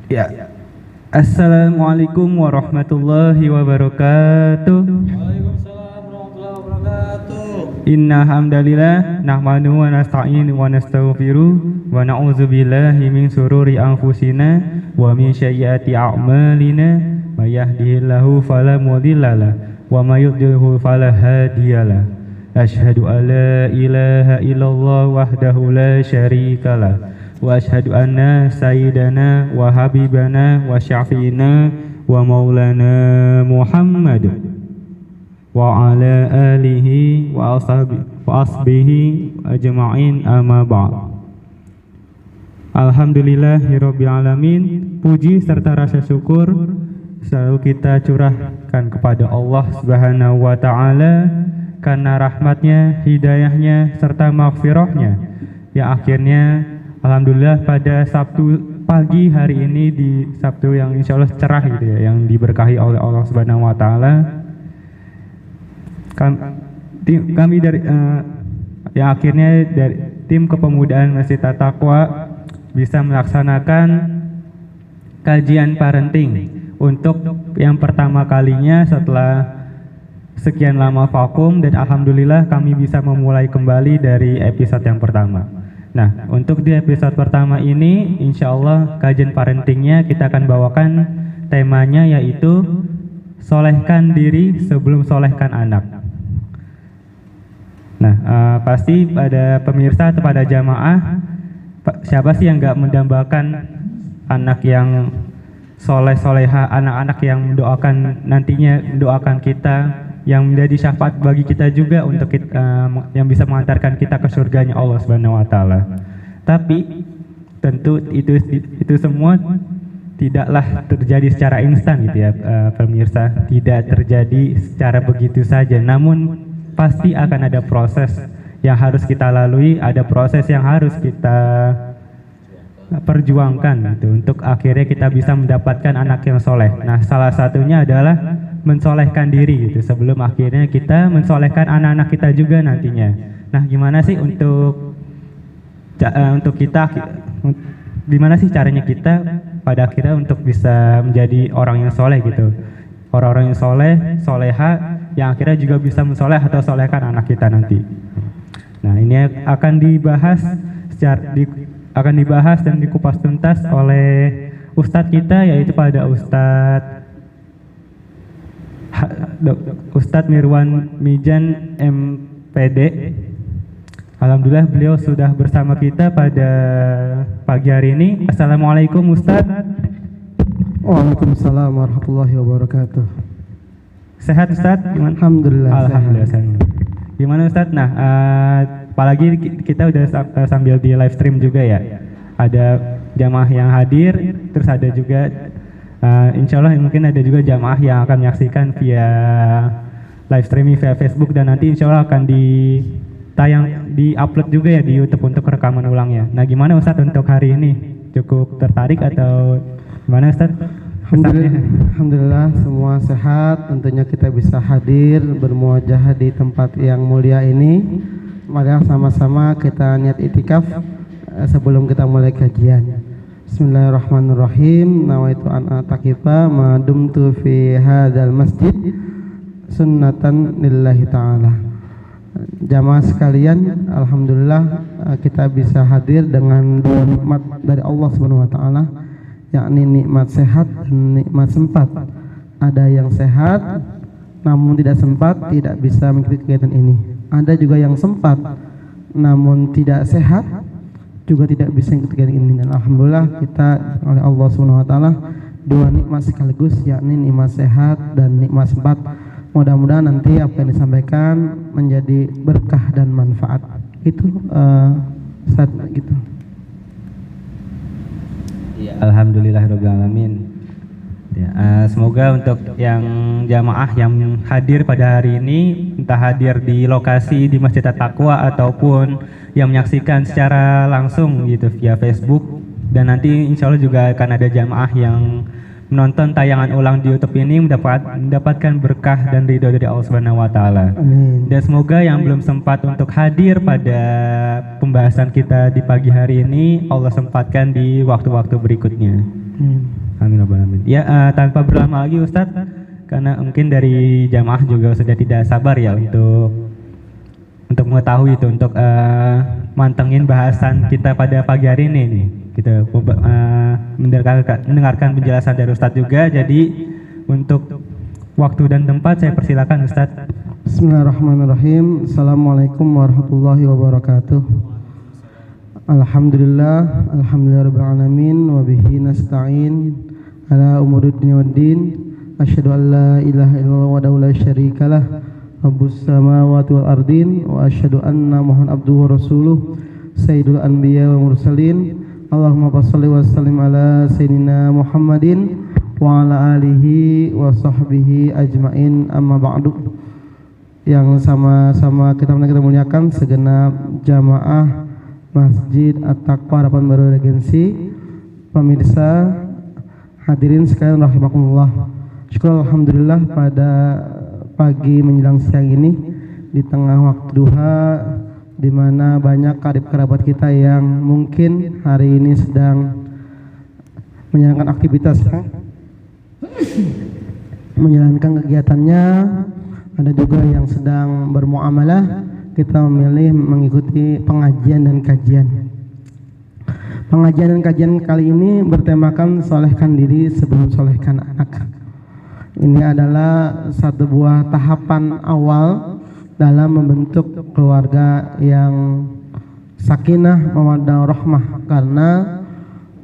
Ya. Assalamualaikum warahmatullahi wabarakatuh. Waalaikumsalam warahmatullahi wabarakatuh. Inna hamdalillah nahmadu wa nasta'inu wa nastaghfiruh wa na'udzu billahi min sururi anfusina wa min sayyiati a'malina may yahdihillahu fala mudhillalah wa may yudlilhu fala hadiyalah. Asyhadu an la ilaha illallah wahdahu la syarikalah wa asyhadu anna sayyidana wa habibana wa syafi'ina wa maulana Muhammad wa ala alihi wa asbihi ajma'in amma ba'd. Alhamdulillahirabbil alamin. Puji serta rasa syukur selalu kita curahkan kepada Allah Subhanahu wa taala karena rahmatnya, hidayahnya serta maghfirahnya yang akhirnya alhamdulillah pada Sabtu pagi hari ini, di Sabtu yang insya Allah cerah gitu ya, yang diberkahi oleh Allah Subhanahu wa taala, kami dari yang akhirnya dari tim kepemudaan Masjid At-Taqwa bisa melaksanakan kajian parenting untuk yang pertama kalinya setelah sekian lama vakum, dan alhamdulillah kami bisa memulai kembali dari episode yang pertama. Nah, untuk di episode pertama ini insya Allah kajian parentingnya kita akan bawakan temanya yaitu solehkan diri sebelum solehkan anak. Nah, pasti pada pemirsa atau pada jamaah, siapa sih yang gak mendambakan anak yang soleh-soleha, anak-anak yang mendoakan nantinya, mendoakan kita, yang menjadi syafaat bagi kita juga untuk kita, yang bisa mengantarkan kita ke surganya Allah Subhanahu wa taala. Tapi tentu itu semua tidaklah terjadi secara instan gitu ya, pemirsa. Tidak terjadi secara begitu saja. Namun pasti akan ada proses yang harus kita lalui, ada proses yang harus kita perjuangkan gitu, untuk akhirnya kita bisa mendapatkan anak yang soleh. Nah, salah satunya adalah mensolehkan diri gitu, sebelum akhirnya kita mensolehkan anak-anak kita juga nantinya. Nah, gimana sih untuk kita, gimana sih caranya kita pada akhirnya untuk bisa menjadi orang yang soleh gitu, orang-orang yang soleh, soleha, yang akhirnya juga bisa mensoleh atau solehkan anak kita nanti. Nah, ini akan dibahas dan dikupas tuntas oleh Ustadz kita, yaitu pada Ustadz Mirwan Mijan MPD. Alhamdulillah beliau sudah bersama kita pada pagi hari ini. Assalamualaikum Ustadz. Waalaikumsalam warahmatullahi wabarakatuh. Sehat Ustadz? Gimana? Alhamdulillah. Alhamdulillah sehat. Gimana Ustadz? Nah, apalagi kita udah sambil di live stream juga ya. Ada jamaah yang hadir, terus ada juga insya Allah mungkin ada juga jamaah yang akan menyaksikan via live streaming via Facebook, dan nanti insya Allah akan di-upload juga ya di YouTube untuk rekaman ulangnya. Nah, gimana Ustadz untuk hari ini? Cukup tertarik atau gimana Ustadz? Alhamdulillah semua sehat. Tentunya kita bisa hadir bermuajah di tempat yang mulia ini. Mari sama-sama kita niat itikaf sebelum kita mulai kajian. Bismillahirrahmanirrahim. Nawaitu an atakifa ma dumtu fi hadzal masjid sunnatan lillahi ta'ala. Jamaah sekalian, alhamdulillah kita bisa hadir dengan dua nikmat dari Allah Subhanahu wa taala, yakni nikmat sehat dan nikmat sempat. Ada yang sehat namun tidak sempat, tidak bisa mengikuti kegiatan ini. Ada juga yang sempat namun tidak sehat, juga tidak bisa mengikuti kegiatan ini. Dan alhamdulillah kita oleh Allah Subhanahu wa taala dua nikmat sekaligus, yakni nikmat sehat dan nikmat sempat. Mudah-mudahan nanti apa yang disampaikan menjadi berkah dan manfaat. Itu saat gitu. Ya, alhamdulillahirabbil alamin. Ya, semoga untuk yang jamaah yang hadir pada hari ini, entah hadir di lokasi di Masjid At-Taqwa ataupun yang menyaksikan secara langsung gitu via Facebook, dan nanti insya Allah juga akan ada jamaah yang menonton tayangan ulang di YouTube ini mendapatkan berkah dan ridho dari Allah Subhanahu wa taala. Amin. Dan semoga yang belum sempat untuk hadir pada pembahasan kita di pagi hari ini, Allah sempatkan di waktu-waktu berikutnya. Amin rabbal alamin. Ya, tanpa berlama lagi Ustadz, karena mungkin dari jamaah juga sudah tidak sabar ya untuk mengetahui itu, untuk mantengin bahasan kita pada pagi hari ini nih. Kita mendengarkan penjelasan dari Ustadz juga. Jadi untuk waktu dan tempat saya persilakan Ustadz. Bismillahirrahmanirrahim. Assalamualaikum warahmatullahi wabarakatuh. Alhamdulillahirabbil alamin wa bihi nasta'in ala umuri dunya waddin. Asyhadu an la ilaha illallah wa la syarikalah rabbus samawati wal ardin wa asyhadu anna muhammadan abduhu wa rasuluh sayyidul anbiya wal mursalin. Allahumma shalli wa sallim ala sayyidina Muhammadin wa ala alihi wa sahbihi ajmain, amma ba'du. Yang sama-sama kita muliakan segenap jamaah Masjid At-Taqwa Harapan Baru Regensi, pemirsa hadirin sekalian rahimakumullah. Syukur alhamdulillah pada pagi menjelang siang ini di tengah waktu duha, di mana banyak karib kerabat kita yang mungkin hari ini sedang menjalankan aktivitas, menjalankan kegiatannya. Ada juga yang sedang bermuamalah. Kita memilih mengikuti pengajian dan kajian. Pengajian dan kajian kali ini bertemakan solehkan diri sebelum solehkan anak. Ini adalah satu buah tahapan awal dalam membentuk keluarga yang sakinah, mawaddah, rahmah. Karena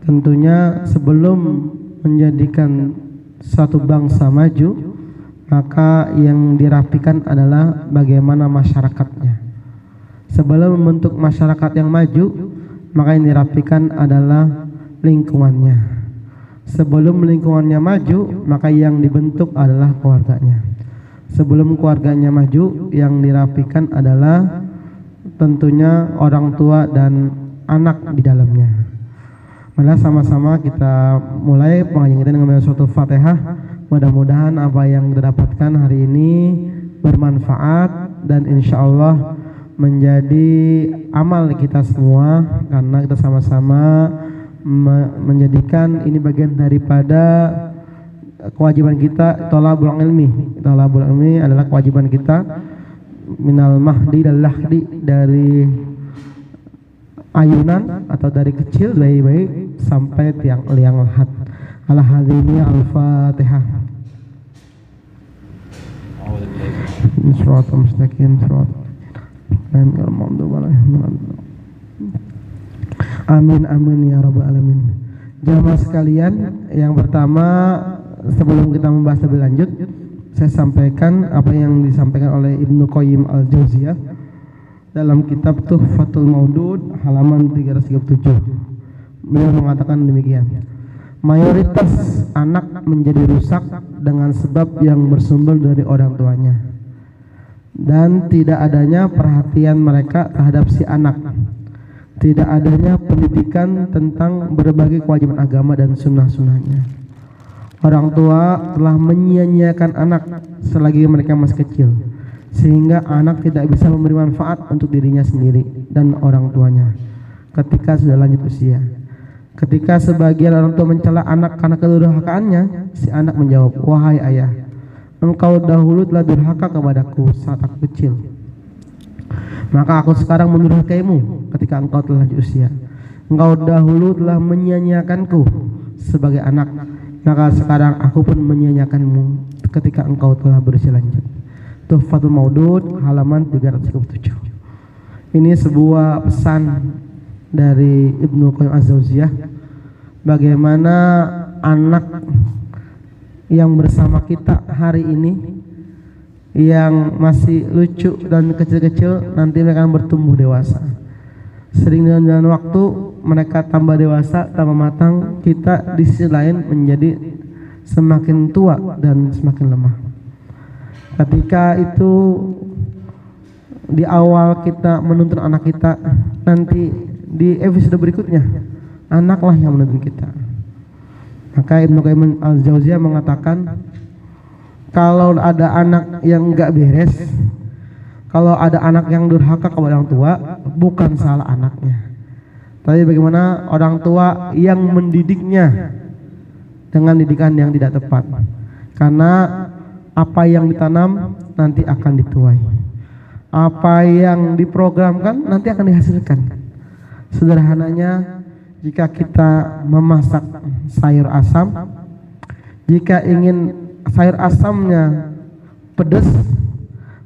tentunya sebelum menjadikan suatu bangsa maju, maka yang dirapikan adalah bagaimana masyarakatnya. Sebelum membentuk masyarakat yang maju, maka yang dirapikan adalah lingkungannya. Sebelum lingkungannya maju, maka yang dibentuk adalah keluarganya. Sebelum keluarganya maju, yang dirapikan adalah tentunya orang tua dan anak di dalamnya. Mari sama-sama kita mulai pengajian kita dengan membaca surat Fatihah. Mudah-mudahan apa yang kita dapatkan hari ini bermanfaat dan insya Allah menjadi amal kita semua, karena kita sama-sama menjadikan ini bagian daripada kewajiban kita. Thalabul ilmi adalah kewajiban kita minal mahdi dan lahdi, dari ayunan atau dari kecil bayi-bayi sampai tiang liang lahat. Al-hadini al-Fatihah. Shiratal mustaqim shiratal amin amin ya rabbal alamin. Jamaah sekalian, yang pertama sebelum kita membahas lebih lanjut, saya sampaikan apa yang disampaikan oleh Ibnu Qayyim al-Jauziyah dalam kitab Tuhfatul Maudud halaman 337. Beliau mengatakan demikian: mayoritas anak menjadi rusak dengan sebab yang bersumber dari orang tuanya dan tidak adanya perhatian mereka terhadap si anak, tidak adanya pendidikan tentang berbagai kewajiban agama dan sunnah-sunnahnya. Orang tua telah menyia-nyiakan anak selagi mereka masih kecil, sehingga anak tidak bisa memberi manfaat untuk dirinya sendiri dan orang tuanya ketika sudah lanjut usia. Ketika sebagian orang tua mencela anak karena kedurhakaannya, si anak menjawab, "Wahai ayah, engkau dahulu telah durhaka kepadaku saat aku kecil, maka aku sekarang mendurhakaimu ketika engkau telah lanjut usia. Engkau dahulu telah menyia-nyiakanku sebagai anak, maka sekarang aku pun menyia-nyiakanmu ketika engkau telah berusia lanjut." Tuhfatul Maudud halaman 337. Ini sebuah pesan dari Ibnu Qayyim Az-Jauziyah, bagaimana anak yang bersama kita hari ini yang masih lucu dan kecil-kecil nanti mereka akan bertumbuh dewasa. Sering dengan waktu mereka tambah dewasa, tambah matang, kita di sisi lain menjadi semakin tua dan semakin lemah. Ketika itu di awal kita menuntun anak kita, nanti di episode berikutnya anaklah yang menuntun kita. Maka Ibnu Qayyim al-Jauziyah mengatakan, kalau ada anak yang enggak beres, kalau ada anak yang durhaka kepada orang tua, bukan salah anaknya, tapi bagaimana orang tua yang mendidiknya dengan didikan yang tidak tepat. Karena apa yang ditanam nanti akan dituai. Apa yang diprogramkan nanti akan dihasilkan. Sederhananya, jika kita memasak sayur asam, jika ingin sayur asamnya pedas,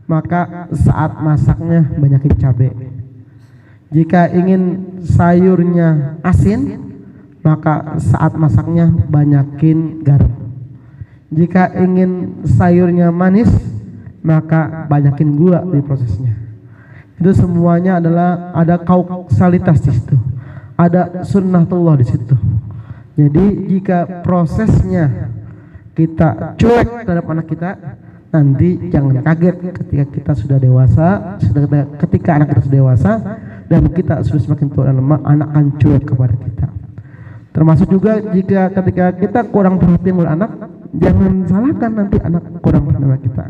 maka saat masaknya banyakin cabai. Jika ingin sayurnya asin, maka saat masaknya banyakin garam. Jika ingin sayurnya manis, maka banyakin gula di prosesnya. Itu semuanya adalah ada kausalitas di situ, ada sunnatullah di situ. Jadi jika prosesnya kita cuek terhadap anak kita, nanti jangan kaget ketika kita sudah dewasa, ketika anak kita sudah dewasa dan kita sudah semakin tua dan lemah, anak akan cuek kepada kita. Termasuk juga jika ketika kita kurang perhatian kepada anak, jangan salahkan nanti anak kurang perhatian kepada kita.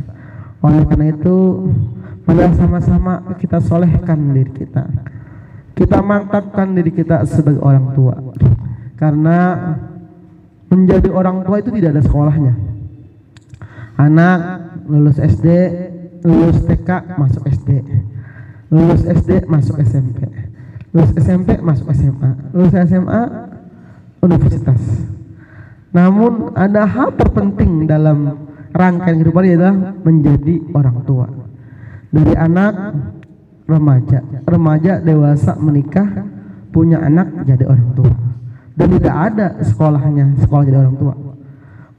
Oleh karena itu, mari sama-sama kita solehkan diri kita. Kita mantapkan diri kita sebagai orang tua. Karena menjadi orang tua itu tidak ada sekolahnya. Anak lulus SD, lulus TK, masuk SD. Lulus SD, masuk SMP. Lulus SMP, masuk SMA. Lulus SMA, universitas. Namun ada hal terpenting dalam rangkaian kehidupan adalah menjadi orang tua. Dari anak, remaja, dewasa, menikah, punya anak, jadi orang tua. Dan tidak ada sekolahnya, sekolah jadi orang tua.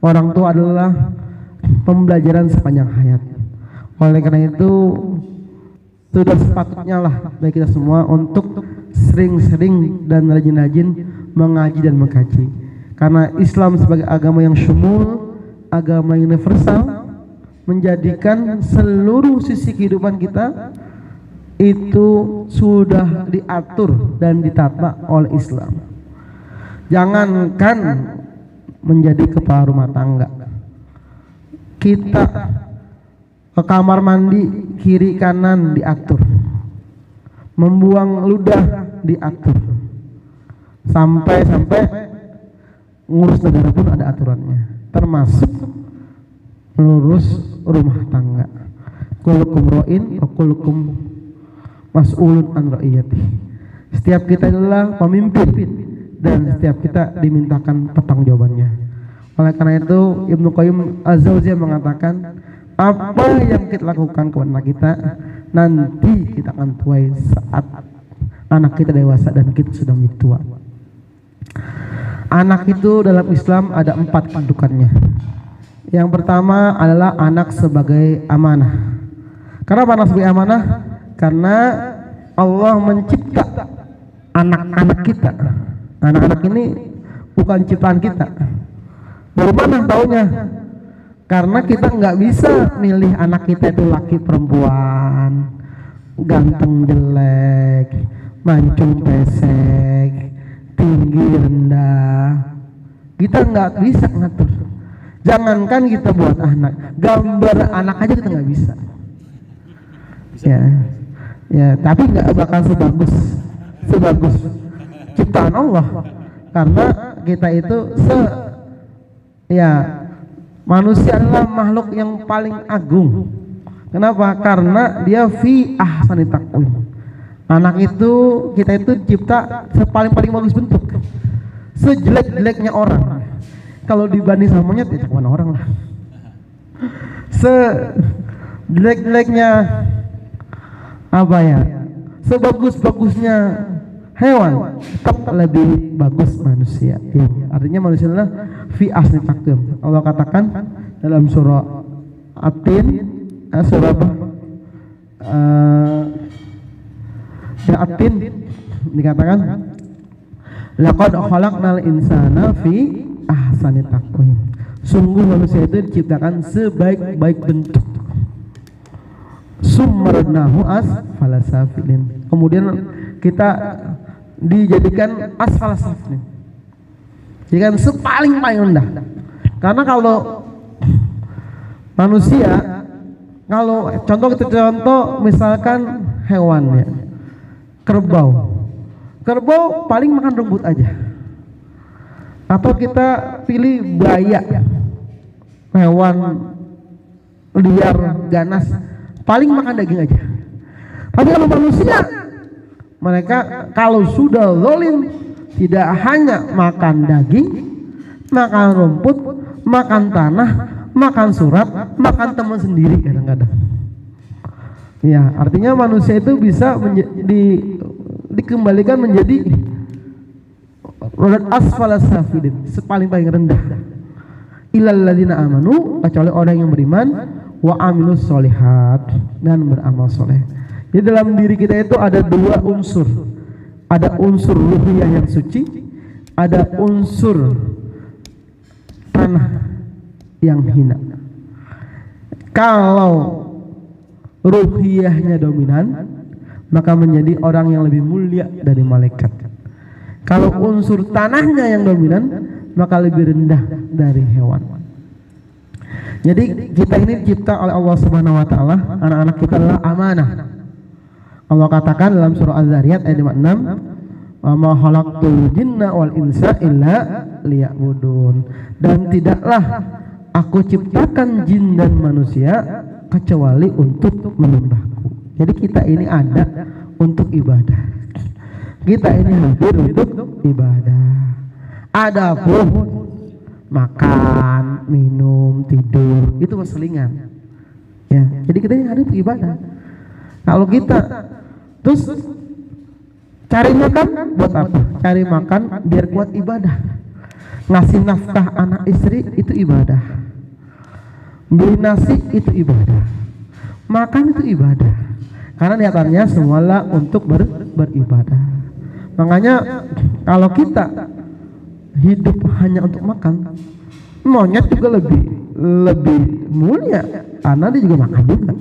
Orang tua adalah pembelajaran sepanjang hayat. Oleh karena itu, sudah sepatutnya lah bagi kita semua untuk sering-sering dan rajin-rajin mengaji dan mengkaji. Karena Islam sebagai agama yang syumul, agama universal, menjadikan seluruh sisi kehidupan kita itu sudah diatur dan ditata oleh Islam. Jangankan menjadi kepala rumah tangga, kita ke kamar mandi kiri kanan diatur, membuang ludah diatur, sampai ngurus negara pun ada aturannya, termasuk melurus rumah tangga. Kullukum ra'in wa kullukum mas'ulun an ra'iyati. Setiap kita adalah pemimpin dan setiap kita dimintakan pertanggungjawabannya. Oleh karena itu Ibnu Qayyim Az-Jauziyah mengatakan, apa yang kita lakukan kepada anak kita, nanti kita akan tuai saat anak kita dewasa dan kita sudah menjadi tua. Anak itu dalam Islam ada 4 kedudukannya. Yang pertama adalah anak sebagai amanah. Kenapa anak sebagai amanah? Karena Allah mencipta anak-anak kita. Anak-anak ini bukan ciptaan kita. Dari mana taunya? Karena kita nggak bisa milih anak kita itu laki perempuan, ganteng jelek, mancung pesek, tinggi rendah. Kita nggak bisa ngatur. Jangankan kita buat anak, gambar anak aja kita nggak bisa. Ya, tapi nggak bakal sebagus ciptaan Allah, karena kita itu manusia adalah makhluk yang paling agung. Kenapa? Karena dia fi ahsani taqwim. Anak itu, kita itu cipta sepaling bagus bentuk, sejelek-jeleknya orang. Kalau dibanding sama monyet ya cuma orang lah. Sejelek-jeleknya sebagus-bagusnya hewan, tetap lebih bagus manusia. Artinya manusia adalah fi asni taqwim. Allah katakan dalam surah At-Tin, surah At-Tin dikatakan, laqad khalaqnal insana fi ahsani taqwim. Sungguh manusia itu diciptakan sebaik-baik bentuk. Summarnahu asfala safilin. Kemudian kita dijadikan asfala safilin, jadikan sepaling rendah. Karena kalau manusia, kalau contoh misalkan hewan ya, kerbau paling makan rumput aja. Atau kita pilih buaya, hewan liar ganas, paling makan daging aja. Tapi kalau manusia, mereka kalau sudah zalim tidak hanya makan daging, makan rumput, makan tanah, makan surat, makan teman sendiri kadang-kadang. Ya, artinya manusia itu bisa dikembalikan menjadi rodat asfala safilin, paling rendah. Illal ladzina amanu, kecuali orang yang beriman, wa amilus solihat, dan beramal soleh. Jadi dalam diri kita itu ada dua unsur. Ada unsur ruhiyah yang suci, ada unsur tanah yang hina. Kalau ruhiyahnya dominan, maka menjadi orang yang lebih mulia dari malaikat. Kalau unsur tanahnya yang dominan, maka lebih rendah dari hewan. Jadi kita ini dicipta oleh Allah Subhanahu wa taala, anak-anak kita adalah amanah. Allah katakan dalam surah Az-Zariyat ayat 56, "Wa ma khalaqtul jinna wal insa illa liya'budun." Dan tidaklah aku ciptakan jin dan manusia kecuali untuk menyembahku. Jadi kita ini ada untuk ibadah. Kita ini hadir untuk ibadah. Adapun makan, minum, tidur itu perselingan. Ya, jadi kita ini hadir untuk ibadah. Kalau kita terus cari makan buat apa? Cari makan biar kuat ibadah. Ngasih nafkah anak istri itu ibadah. Beli nasi itu ibadah. Makan itu ibadah. Karena niatannya semualah untuk beribadah. Makanya kalau kita hidup hanya untuk makan, monyet juga lebih mulia karena dia juga makan juga.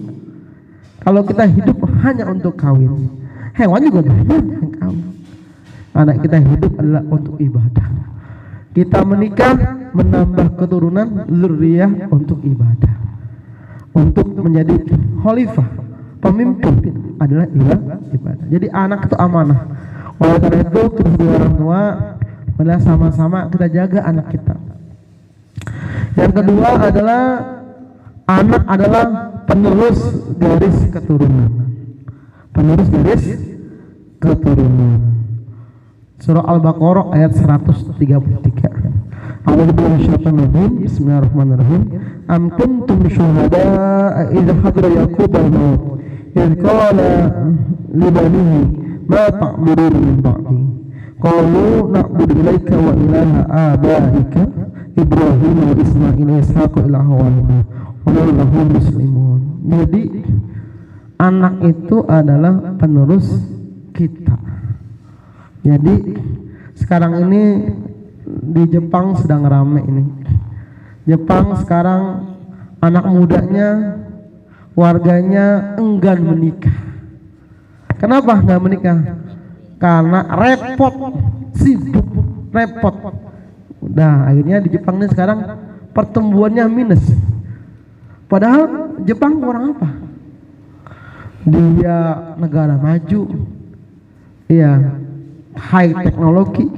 Kalau kita hidup hanya untuk kawin, hewan juga banyak yang kawin. Karena kita hidup adalah untuk ibadah. Kita menikah menambah keturunan zuriyah untuk ibadah, untuk menjadi khalifah, pemimpin adalah ibadah. Jadi anak itu amanah. Oleh karena itu kita sebagai orang tua adalah sama-sama kita jaga anak kita. Yang kedua adalah anak adalah penerus garis keturunan. Penerus garis keturunan. Surah Al-Baqarah ayat 133. A'udzubillahi Bismillahirrahmanirrahim. Am kuntum syuhada'a idh hadara Yaqub al-maut idh qala li banihi ma ta'budun min ba'di qalu na'budu ilaika wa ilaha abaika Ibrahim wa Ismail wa Ishaq ilaha wahida wa lahu muslimun. Jadi anak itu adalah penerus kita. Jadi sekarang ini di Jepang sedang ramai ini. Jepang sekarang anak mudanya, warganya enggan menikah. Kenapa enggak menikah? Karena repot, sibuk, repot. Udah akhirnya di Jepang ini sekarang pertumbuhannya minus. Padahal Jepang orang apa? Dia negara maju, iya, high teknologi.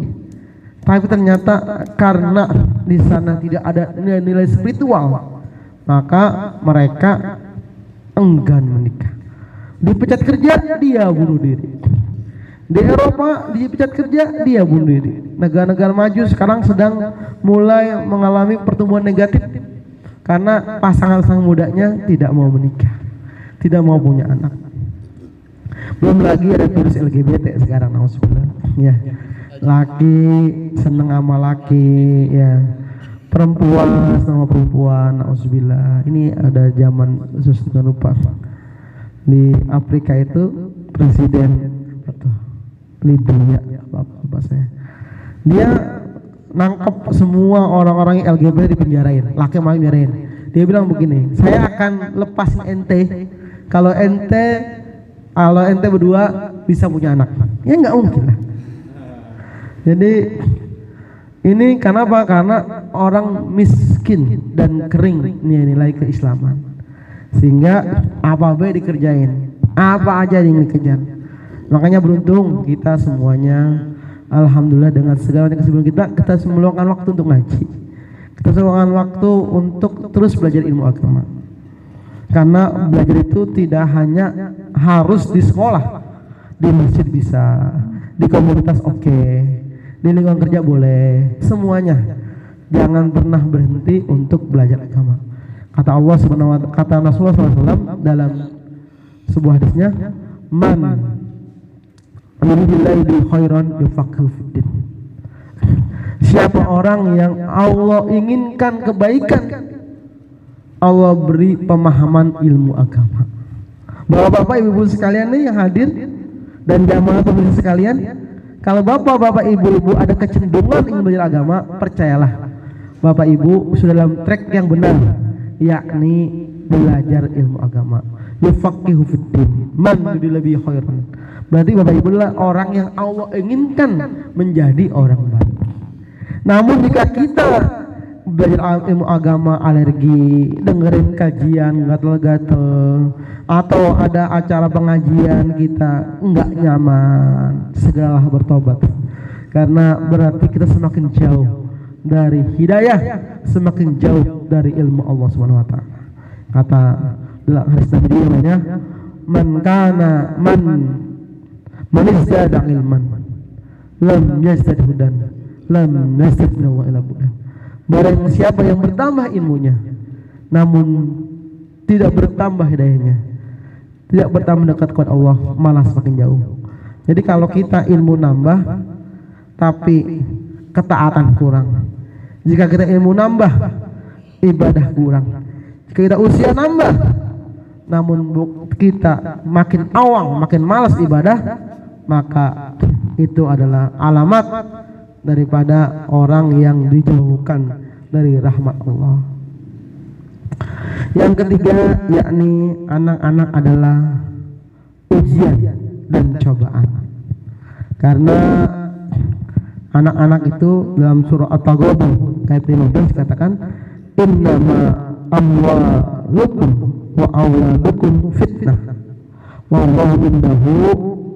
Tapi ternyata karena di sana tidak ada nilai-nilai spiritual, maka mereka enggan menikah. Dipecat kerja, dia bunuh diri. Di Eropa dipecat kerja, dia bunuh diri. Negara-negara maju sekarang sedang mulai mengalami pertumbuhan negatif karena pasangan mudanya tidak mau menikah, tidak mau punya anak. Belum lagi ada virus LGBT sekarang, nauzubillah. Ya, laki seneng sama laki, ya, perempuan sama perempuan, nauzubillah. Ini ada zaman khusus, jangan lupa. Di Afrika itu presiden Libya, apa saya, dia nangkep semua orang-orang yang LGBT dipenjarain, laki malah penjarain. Dia bilang begini, saya akan lepasin ente kalau ente berdua bisa punya anak. Ya nggak mungkin lah. Jadi ini kenapa? Karena orang miskin dan kering nilai keislaman, sehingga apa-apa dikerjain, apa aja yang dikejar. Makanya beruntung kita semuanya Alhamdulillah dengan segala kesibukan kita meluangkan waktu untuk ngaji. Kita meluangkan waktu untuk terus belajar ilmu agama. Karena belajar itu tidak hanya harus di sekolah, di masjid bisa, di komunitas oke, di lingkungan kerja boleh, semuanya. Jangan pernah berhenti untuk belajar agama. Kata Allah Subhanahu wa ta'ala, kata Rasulullah SAW dalam sebuah hadisnya, man yuridillahu bihi khairan yufaqihu fiddin. Siapa orang yang Allah inginkan kebaikan, Allah beri pemahaman ilmu agama. Bapak-bapak, ibu-ibu sekalian nih yang hadir dan jamaah pemirsa sekalian, kalau bapak-bapak, ibu-ibu ada kecenderungan ingin belajar agama, percayalah, bapak ibu sudah dalam track yang benar, yakni belajar ilmu agama. Yufaqihu fiddin, man yuridillahu bihi khairan. Berarti bapak ibu adalah orang yang Allah inginkan menjadi orang baik. Namun jika kita belajar ilmu agama alergi, dengerin kajian gatel-gatel, atau ada acara pengajian kita enggak nyaman, segeralah bertobat. Karena berarti kita semakin jauh dari hidayah, semakin jauh dari ilmu Allah Subhanahu wa ta'ala. Kata dalam hadis Nabi yang lainnya, man izdada ilman lam yazdad hudan lam yazdad minallah ila budan. Barang siapa yang bertambah ilmunya namun tidak bertambah hidayahnya, tidak bertambah dekat kepada Allah, malah semakin jauh. Jadi kalau kita ilmu nambah tapi ketaatan kurang, jika kita ilmu nambah ibadah kurang, jika kita usia nambah namun kita makin awang, makin malas ibadah, maka itu adalah alamat daripada orang yang dijauhkan dari rahmat Allah. Yang ketiga, yakni anak-anak adalah ujian dan cobaan. Karena anak-anak itu dalam surah At-Taghabun ayat 15 katakan, innama amwalukum wa auladukum fitnah wallahu indahu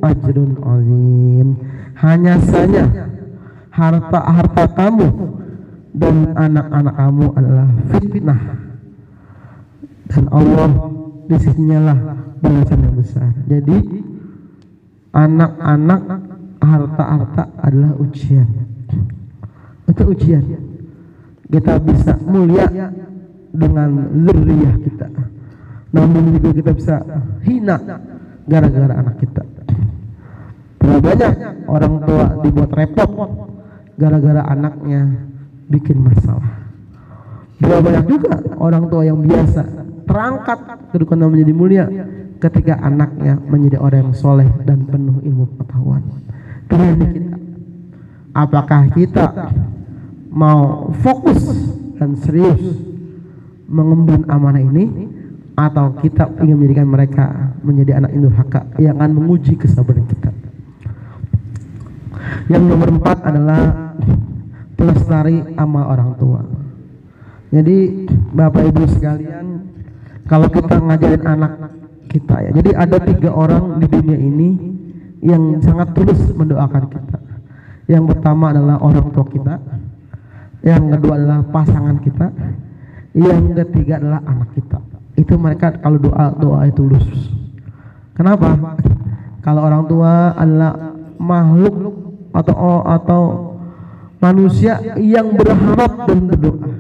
ajrun azim. Hanya saja harta kamu dan anak-anak kamu adalah fitnah, dan Allah di sisinya lah balasan yang besar. Jadi anak-anak, harta adalah ujian. Itu ujian. Kita bisa mulia dengan zuriyah kita, namun juga kita bisa hina gara-gara anak kita. Berapa banyak orang tua dibuat repot gara-gara anaknya bikin masalah. Berapa banyak juga orang tua yang biasa terangkat kedudukan menjadi mulia ketika anaknya menjadi orang yang soleh dan penuh ilmu pengetahuan. Ini kita, apakah kita mau fokus dan serius mengemban amanah ini, atau kita ingin menjadikan mereka menjadi anak durhaka yang akan menguji kesabaran kita. Yang nomor 4 adalah pelestari amal orang tua. Jadi Bapak Ibu sekalian, kalau kita ngajarin anak kita ya, jadi ada 3 orang di dunia ini yang sangat tulus mendoakan kita. Yang pertama adalah orang tua kita, yang kedua adalah pasangan kita, yang ketiga adalah anak kita. Itu mereka kalau doa itu tulus. Kenapa? Kalau orang tua adalah makhluk atau manusia yang berharap dan berdoa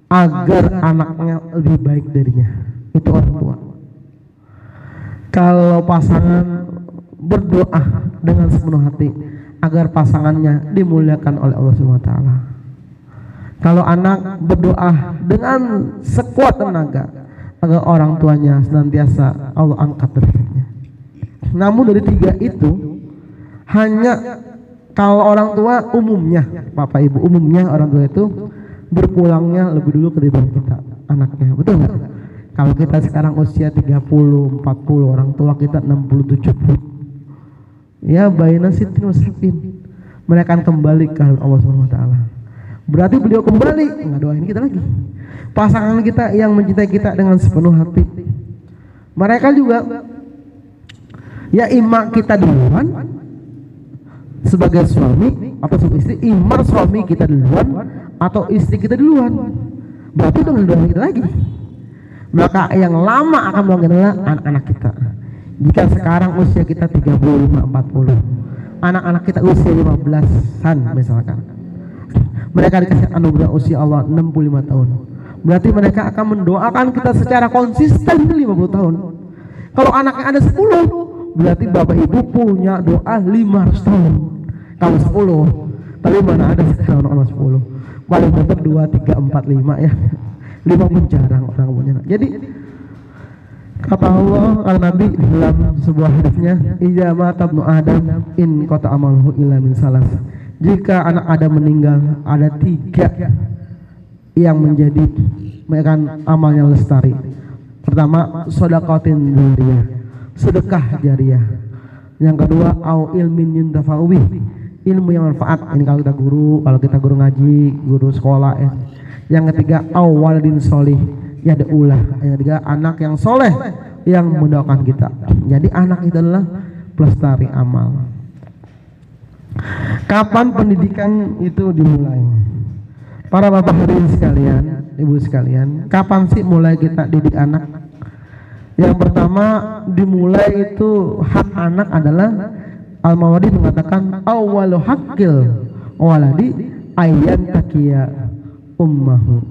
agar anaknya lebih baik darinya. Itu orang tua. Kalau pasangan berdoa dengan sepenuh hati agar pasangannya dimuliakan oleh Allah Subhanahu wa taala. Kalau anak berdoa dengan sekuat tenaga agar orang tuanya senantiasa Allah angkat derajatnya. Namun dari 3 itu, hanya kalau orang tua umumnya, Bapak Ibu, umumnya orang tua itu berpulangnya lebih dulu ketimbang kita, anaknya. Betul nggak? Kalau kita sekarang usia 30, 40, orang tua kita 60, 70. Ya bayina sitin wasafin, mereka akan kembali ke Allah Subhanahu wa taala. Berarti beliau kembali nggak doain kita lagi. Pasangan kita yang mencintai kita dengan sepenuh hati, mereka juga ya imak kita duluan sebagai suami atau sebagai istri, imar suami kita duluan atau istri kita duluan, berarti itu duluan kita lagi. Maka yang lama akan melanggar adalah anak-anak kita. Jika sekarang usia kita 35-40, anak-anak kita usia 15-an misalkan, mereka dikasih anugerah usia Allah 65 tahun, berarti mereka akan mendoakan kita secara konsisten 50 tahun. Kalau anaknya ada 10, berarti bapak ibu punya doa 500 tahun. Kalau 10, tapi mana ada sekarang anak 10, paling banyak 2, 3, 4, 5 ya. 5 pun jarang orang punya. Jadi kata Allah Nabi dalam sebuah hadisnya, "Idza mata ibnu Adam in qata amaluhu illa min salas." Jika anak Adam meninggal, ada 3 yang menjadi mereka amalnya lestari. Pertama, sedekatin jariyah, sedekah jariyah. Yang kedua, au ilmin yuntafa'u bih, ilmu yang manfaat. Ini kalau kita guru ngaji, guru sekolah ya. Yang ketiga, au waladin sholih, ya ada ulah. Yang ketiga, anak yang soleh yang mendoakan kita. Jadi anak itu adalah pelestari amal. Kapan pendidikan itu dimulai? Para bapak hadirin sekalian, ibu sekalian, kapan sih mulai kita didik anak? Yang pertama dimulai itu hak anak adalah Al-Mawardi mengatakan awwalu haqqil waladi ayyan taqiya ummahu.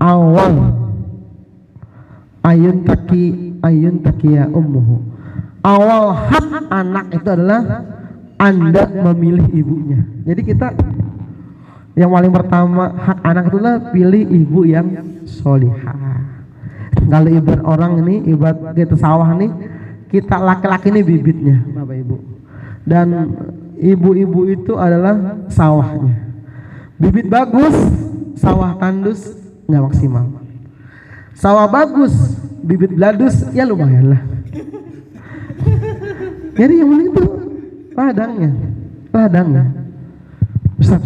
Awal ayun taqiya ummuhu. Awal hak anak itu adalah Anda memilih ibunya. Jadi kita yang paling pertama hak anak itulah pilih ibu yang solihah. Kalau ibarat orang ini, ibarat kita sawah nih, kita laki-laki ini bibitnya, bapak ibu, dan ibu-ibu itu adalah sawahnya. Bibit bagus, sawah tandus nggak maksimal. Sawah bagus, bibit beladus ya lumayan lah. Jadi yang penting itu ladangnya. Ustaz,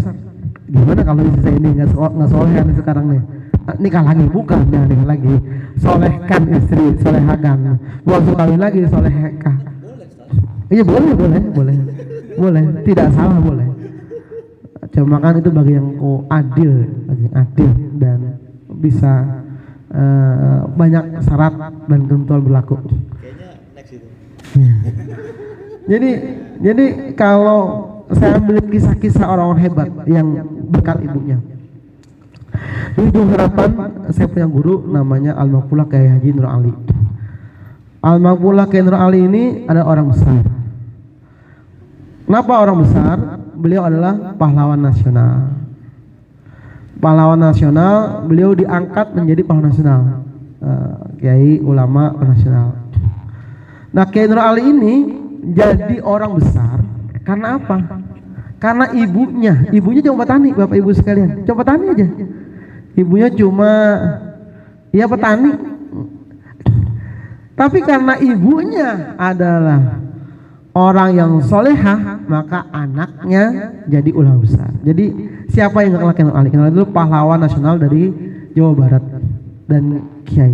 gimana kalau istri saya ini nggak solehan sekarang nih? Nikah lagi, bukan ya, nikah lagi, solehkan istri, solehakan, waktu kawin lagi solehkan. Iya boleh, tidak salah boleh. Cuma kan itu bagi yang adil dan bisa banyak syarat dan ketentuan berlaku. Kayaknya next itu. Jadi kalau saya ambil kisah-kisah orang-orang hebat yang berkat ibunya. Ini harapan saya punya guru namanya Al-Maqpulah Kiai Haji Nur Ali. Al-Maqpulah Kiai Nur Ali ini adalah orang besar. Kenapa orang besar? Beliau adalah pahlawan nasional. Pahlawan nasional, beliau diangkat menjadi pahlawan nasional. Kiai ulama nasional. Nah, Kiai Nur Ali ini jadi orang besar karena apa? Karena ibunya cuma petani, bapak ibu sekalian, cuma petani aja. Ibunya cuma ya petani. Tapi karena ibunya adalah orang yang solehah, maka anaknya jadi ulama besar. Jadi siapa yang kenal Ali? Kenal dulu pahlawan nasional dari Jawa Barat dan kiai.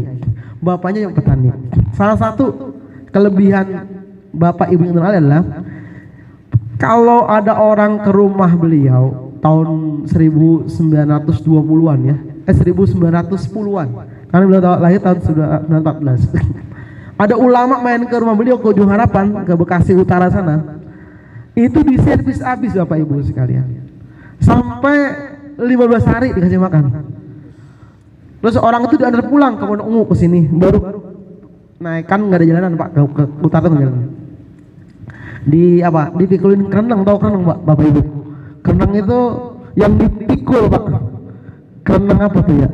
Bapaknya yang petani. Salah satu kelebihan bapak ibu yang Ali adalah kalau ada orang ke rumah beliau tahun 1920-an ya, 1910-an, karena beliau lahir tahun 1914. Ada ulama main ke rumah beliau ke Ujung Harapan, ke Bekasi Utara sana, itu diservis habis bapak ibu sekalian, sampai 15 hari dikasih makan. Terus orang itu diantar pulang ke Pondok Ungu ke sini, baru naik kan nggak ada jalanan pak ke utara tuh jalan. Dipikulin kerenang, tahu kerenang bapak ibu? Kerenang itu yang dipikul pak. Kerenang apa tuh ya?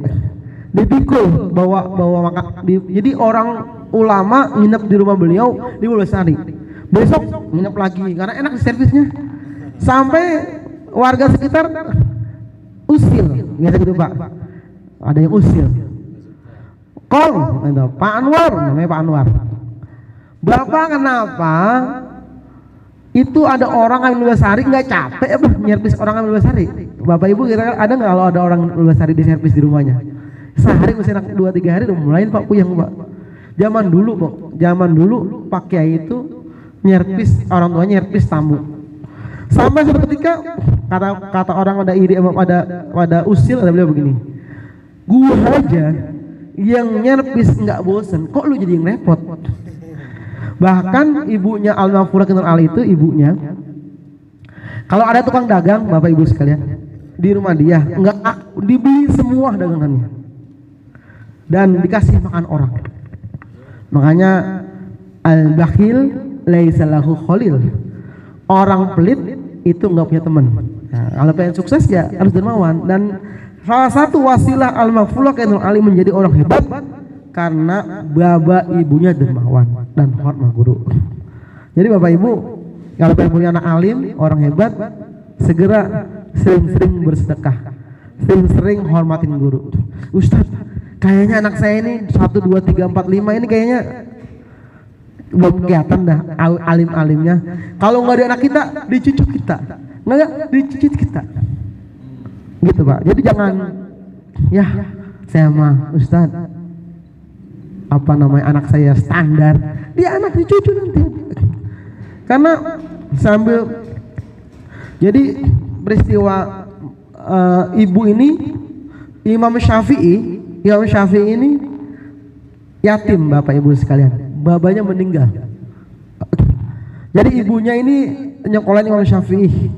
Dipikul, bawa makan. Jadi orang ulama nginep di rumah beliau 15 hari. Besok nginep lagi karena enak servisnya. Sampai warga sekitar usil, biasa gitu pak. Ada yang usil. Kong, itu Pak Anwar, namanya Pak Anwar. Bapak kenapa? Itu ada orang yang 15 hari nggak capek apa nyervis orang yang 15 hari? Bapak ibu kira-kira ada nggak kalau ada orang 15 hari diservis di rumahnya? Sehari mesti 2-3 hari udah mulai pak puyeng pak. Zaman dulu Pak Kiai itu nyervis, orang tuanya nyervis tamu Sampai suatu ketika kata orang pada iri pada usil, ada beliau begini, gua aja yang nyerpis nggak bosen, kok lu jadi yang repot. Bahkan ibunya Al-Maghfurah Kintul Ali itu, ibunya kalau ada tukang dagang, bapak ibu sekalian, di rumah dia nggak dibeli semua dagangannya dan dikasih makan orang. Makanya al-bakhil laisa lahu khalil, orang pelit itu nggak punya teman. Nah, kalau pengen sukses ya harus dermawan. Dan salah satu wasilah Al-Maghfurah Kintul Ali menjadi orang hebat karena bapak ibunya dermawan dan hormat guru. Jadi bapak ibu kalau pengen punya anak alim, orang hebat, segera sering-sering bersedekah, sering-sering hormatin guru. Ustaz, kayaknya anak saya ini 1, 2, 3, 4, 5 ini kayaknya belum kelihatan dah alim-alimnya. Kalau nggak di anak kita, di cucu kita, nggak di cucu kita, gitu Pak. Jadi jangan, ya saya mah Ustaz, apa namanya, anak saya standar, dia anak di cucu nanti. Karena sambil, jadi peristiwa ibu ini, Imam Syafi'i ini yatim bapak ibu sekalian. Babanya meninggal. Jadi ibunya ini nyekolahin Imam Syafi'i.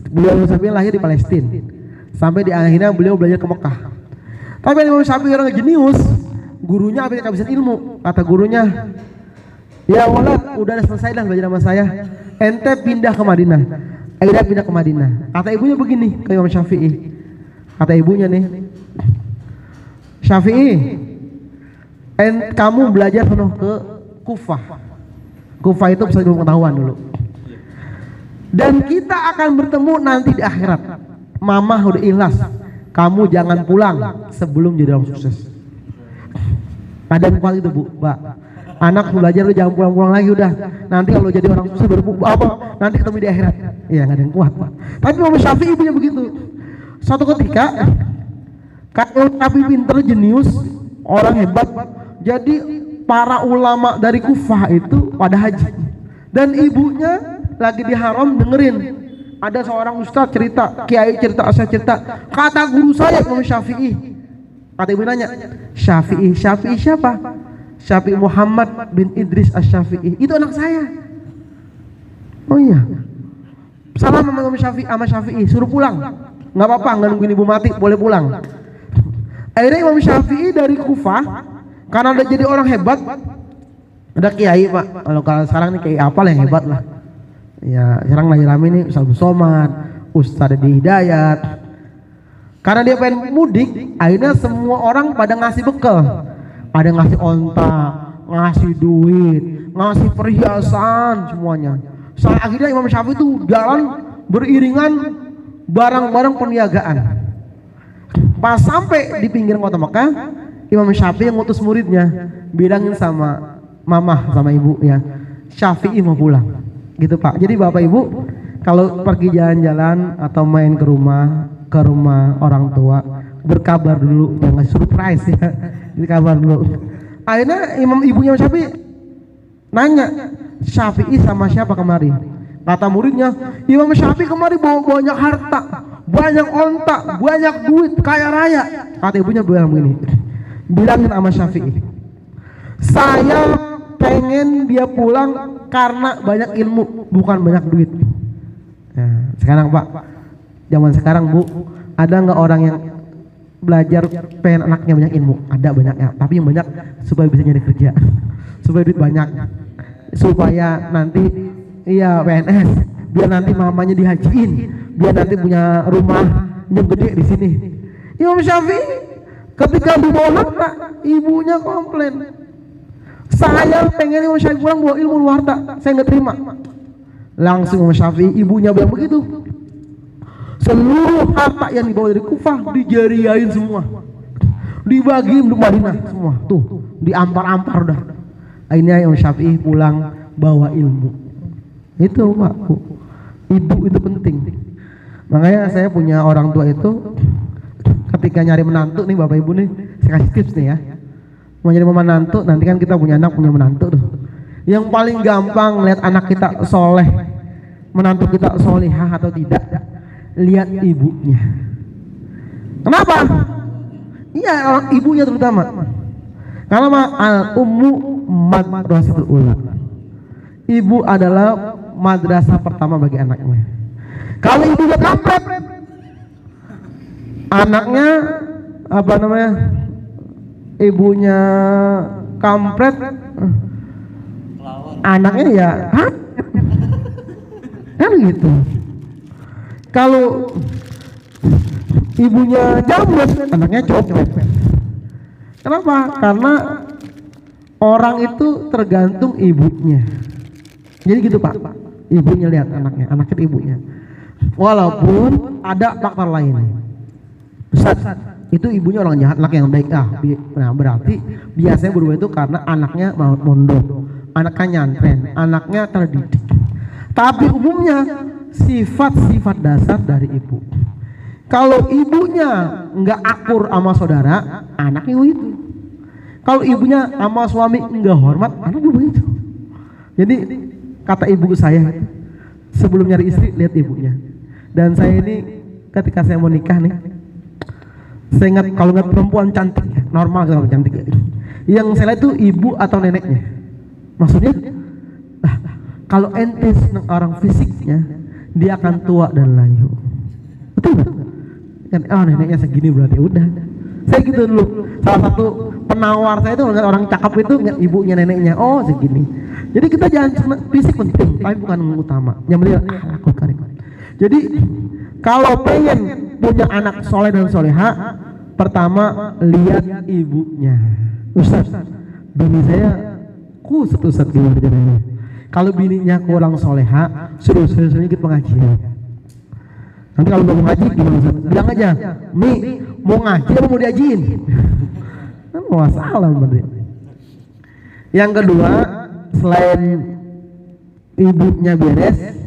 Beliau Syafi'i lahir di Palestina. Sampai di akhirnya beliau belajar ke Mekah. Tapi Imam Syafi'i orang jenius. Gurunya apa kehabisan ilmu. Kata gurunya, ya walad, udah selesai dah belajar sama saya. Ente pindah ke Madinah. Akhirnya pindah ke Madinah. Kata ibunya begini ke Imam Syafi'i. Kata ibunya nih, Syafi'i, kamu belajar penuh ke Kufah. Kufah itu bisa pengetahuan dulu. Dan kita akan bertemu nanti di akhirat. Mama udah ikhlas, kamu jangan pulang sebelum jadi orang sukses. Ada yang kuat itu Bu, Mbak. Anak belajar lu jangan pulang-pulang lagi udah. Nanti kalau jadi orang sukses baru apa? Nanti ketemu di akhirat. Iya, nggak ada yang kuat Pak. Tapi Imam Syafi'i punya begitu. Suatu ketika, kalau tapi pinter, jenius, orang hebat, jadi para ulama dari Kufah itu pada haji. Dan ibunya lagi di haram dengerin. Ada seorang ustaz cerita, kiai cerita, saya cerita. Kata guru saya Imam Syafi'i. Kata ibu nanya, Syafi'i siapa? Syafi'i Muhammad bin Idris Asy-Syafi'i. Itu anak saya. Oh iya. Salam sama Imam Syafi'i, sama Syafi'i, suruh pulang. Nggak apa-apa, nggak nungguin ibu mati, boleh pulang. Akhirnya Imam Syafi'i dari Kufah, karena udah jadi orang hebat, ada kiai Pak. Kalau sekarang nih kiai apa lah yang hebat lah. Ya sekarang lagi rame nih Ustaz Somad, Ustaz Adi Hidayat. Karena dia pengen mudik, akhirnya semua orang pada ngasih bekal. Ada ngasih onta, ngasih duit, ngasih perhiasan, semuanya. Akhirnya Imam Syafi'i itu jalan beriringan barang-barang perniagaan. Pas sampai di pinggir kota Mekah, Imam Syafi'i yang ngutus muridnya, bilangin sama mamah sama ibu ya, Syafi'i mau pulang. Gitu Pak. Jadi Bapak Ibu kalau pergi jalan-jalan atau main ke rumah orang tua, berkabar dulu, jangan surprise ya. Dikabar dulu. Akhirnya ibunya Syafi'i nanya, Syafi'i sama siapa kemari? Kata muridnya, Imam Syafi'i kemari bawa banyak harta, banyak onta, banyak duit, kaya raya. Kata ibunya bilang begini, bilangin sama Syafi'i, saya pengen dia pulang karena banyak ilmu, bukan banyak duit. Nah, sekarang Pak, zaman sekarang Bu, ada nggak orang yang belajar pengen anaknya banyak ilmu? Ada banyaknya, tapi yang banyak supaya bisa nyari kerja, supaya duit banyak, supaya nanti iya PNS, biar nanti mamanya dihajiin, biar nanti punya rumah yang gede di sini. Imam Syafi'i ketika dibawa harta, ibunya komplain, saya pengen Imam Syafi'i pulang bawa ilmu luar harta, saya nggak terima. Langsung Imam Syafi'i, ibunya bilang begitu, seluruh harta yang dibawa dari Kufah dijariain semua, dibagi untuk Madinah semua, tuh diampar-ampar udah. Akhirnya Imam Syafi'i pulang bawa ilmu. Itu Pak, Bu, ibu itu penting. Makanya saya punya orang tua itu, ketika nyari menantu nih Bapak Ibu nih, saya kasih tips nih ya. Mau nyari menantu, nanti kan kita punya anak punya menantu tuh. Yang paling gampang lihat anak kita soleh, menantu kita solihah atau tidak, lihat ibunya. Kenapa? Iya, orang ibunya terutama. Karena al ummu madrasatul ula. Ibu adalah madrasah pertama bagi anaknya. Kalau ibunya kampret, anaknya apa namanya? Ibunya kampret, anaknya ya kan gitu. Kalau ibunya jambret, anaknya copet. Kenapa? Karena orang itu tergantung ibunya. Jadi gitu Pak, ibunya lihat anaknya, anaknya ibunya. Walaupun ada faktor lain. Ustaz, itu ibunya orang jahat, anak yang baik. Nah berarti biasanya berubah itu karena anaknya mau mondok, anaknya nyantren, anaknya terdidik. Tapi umumnya sifat-sifat dasar dari ibu. Kalau ibunya nggak akur sama saudara, anaknya begitu. Kalau ibunya sama suami nggak hormat, anaknya begitu. Jadi kata ibu saya, sebelum nyari istri lihat ibunya. Dan saya ini ketika saya mau nikah nih, saya ingat kalau nggak perempuan cantik, normal kalau cantik ya. Yang saya lihat itu ibu atau neneknya. Maksudnya, kalau ente senang orang fisiknya, dia akan tua dan layu. Betul nggak? Kan, neneknya segini berarti udah. Saya gitu dulu. Salah satu penawar saya itu ngeliat orang cakep itu ngeliat ibunya neneknya. Oh segini. Jadi kita jangan cuma fisik penting, tapi bukan yang utama. Yang penting akhlak karim. Jadi kalau pengen punya anak soleh dan soleha, pertama lihat ibunya. Ustaz, bini saya Ustaz gimana caranya? Kalau bininya kurang soleha, suruh ikut pengajian. Nanti kalau mau ngaji gimana Ustaz? Bilang aja, Mi, mau ngaji apa mau diajiin? Kan masalah berarti. Yang kedua, selain ibunya beres,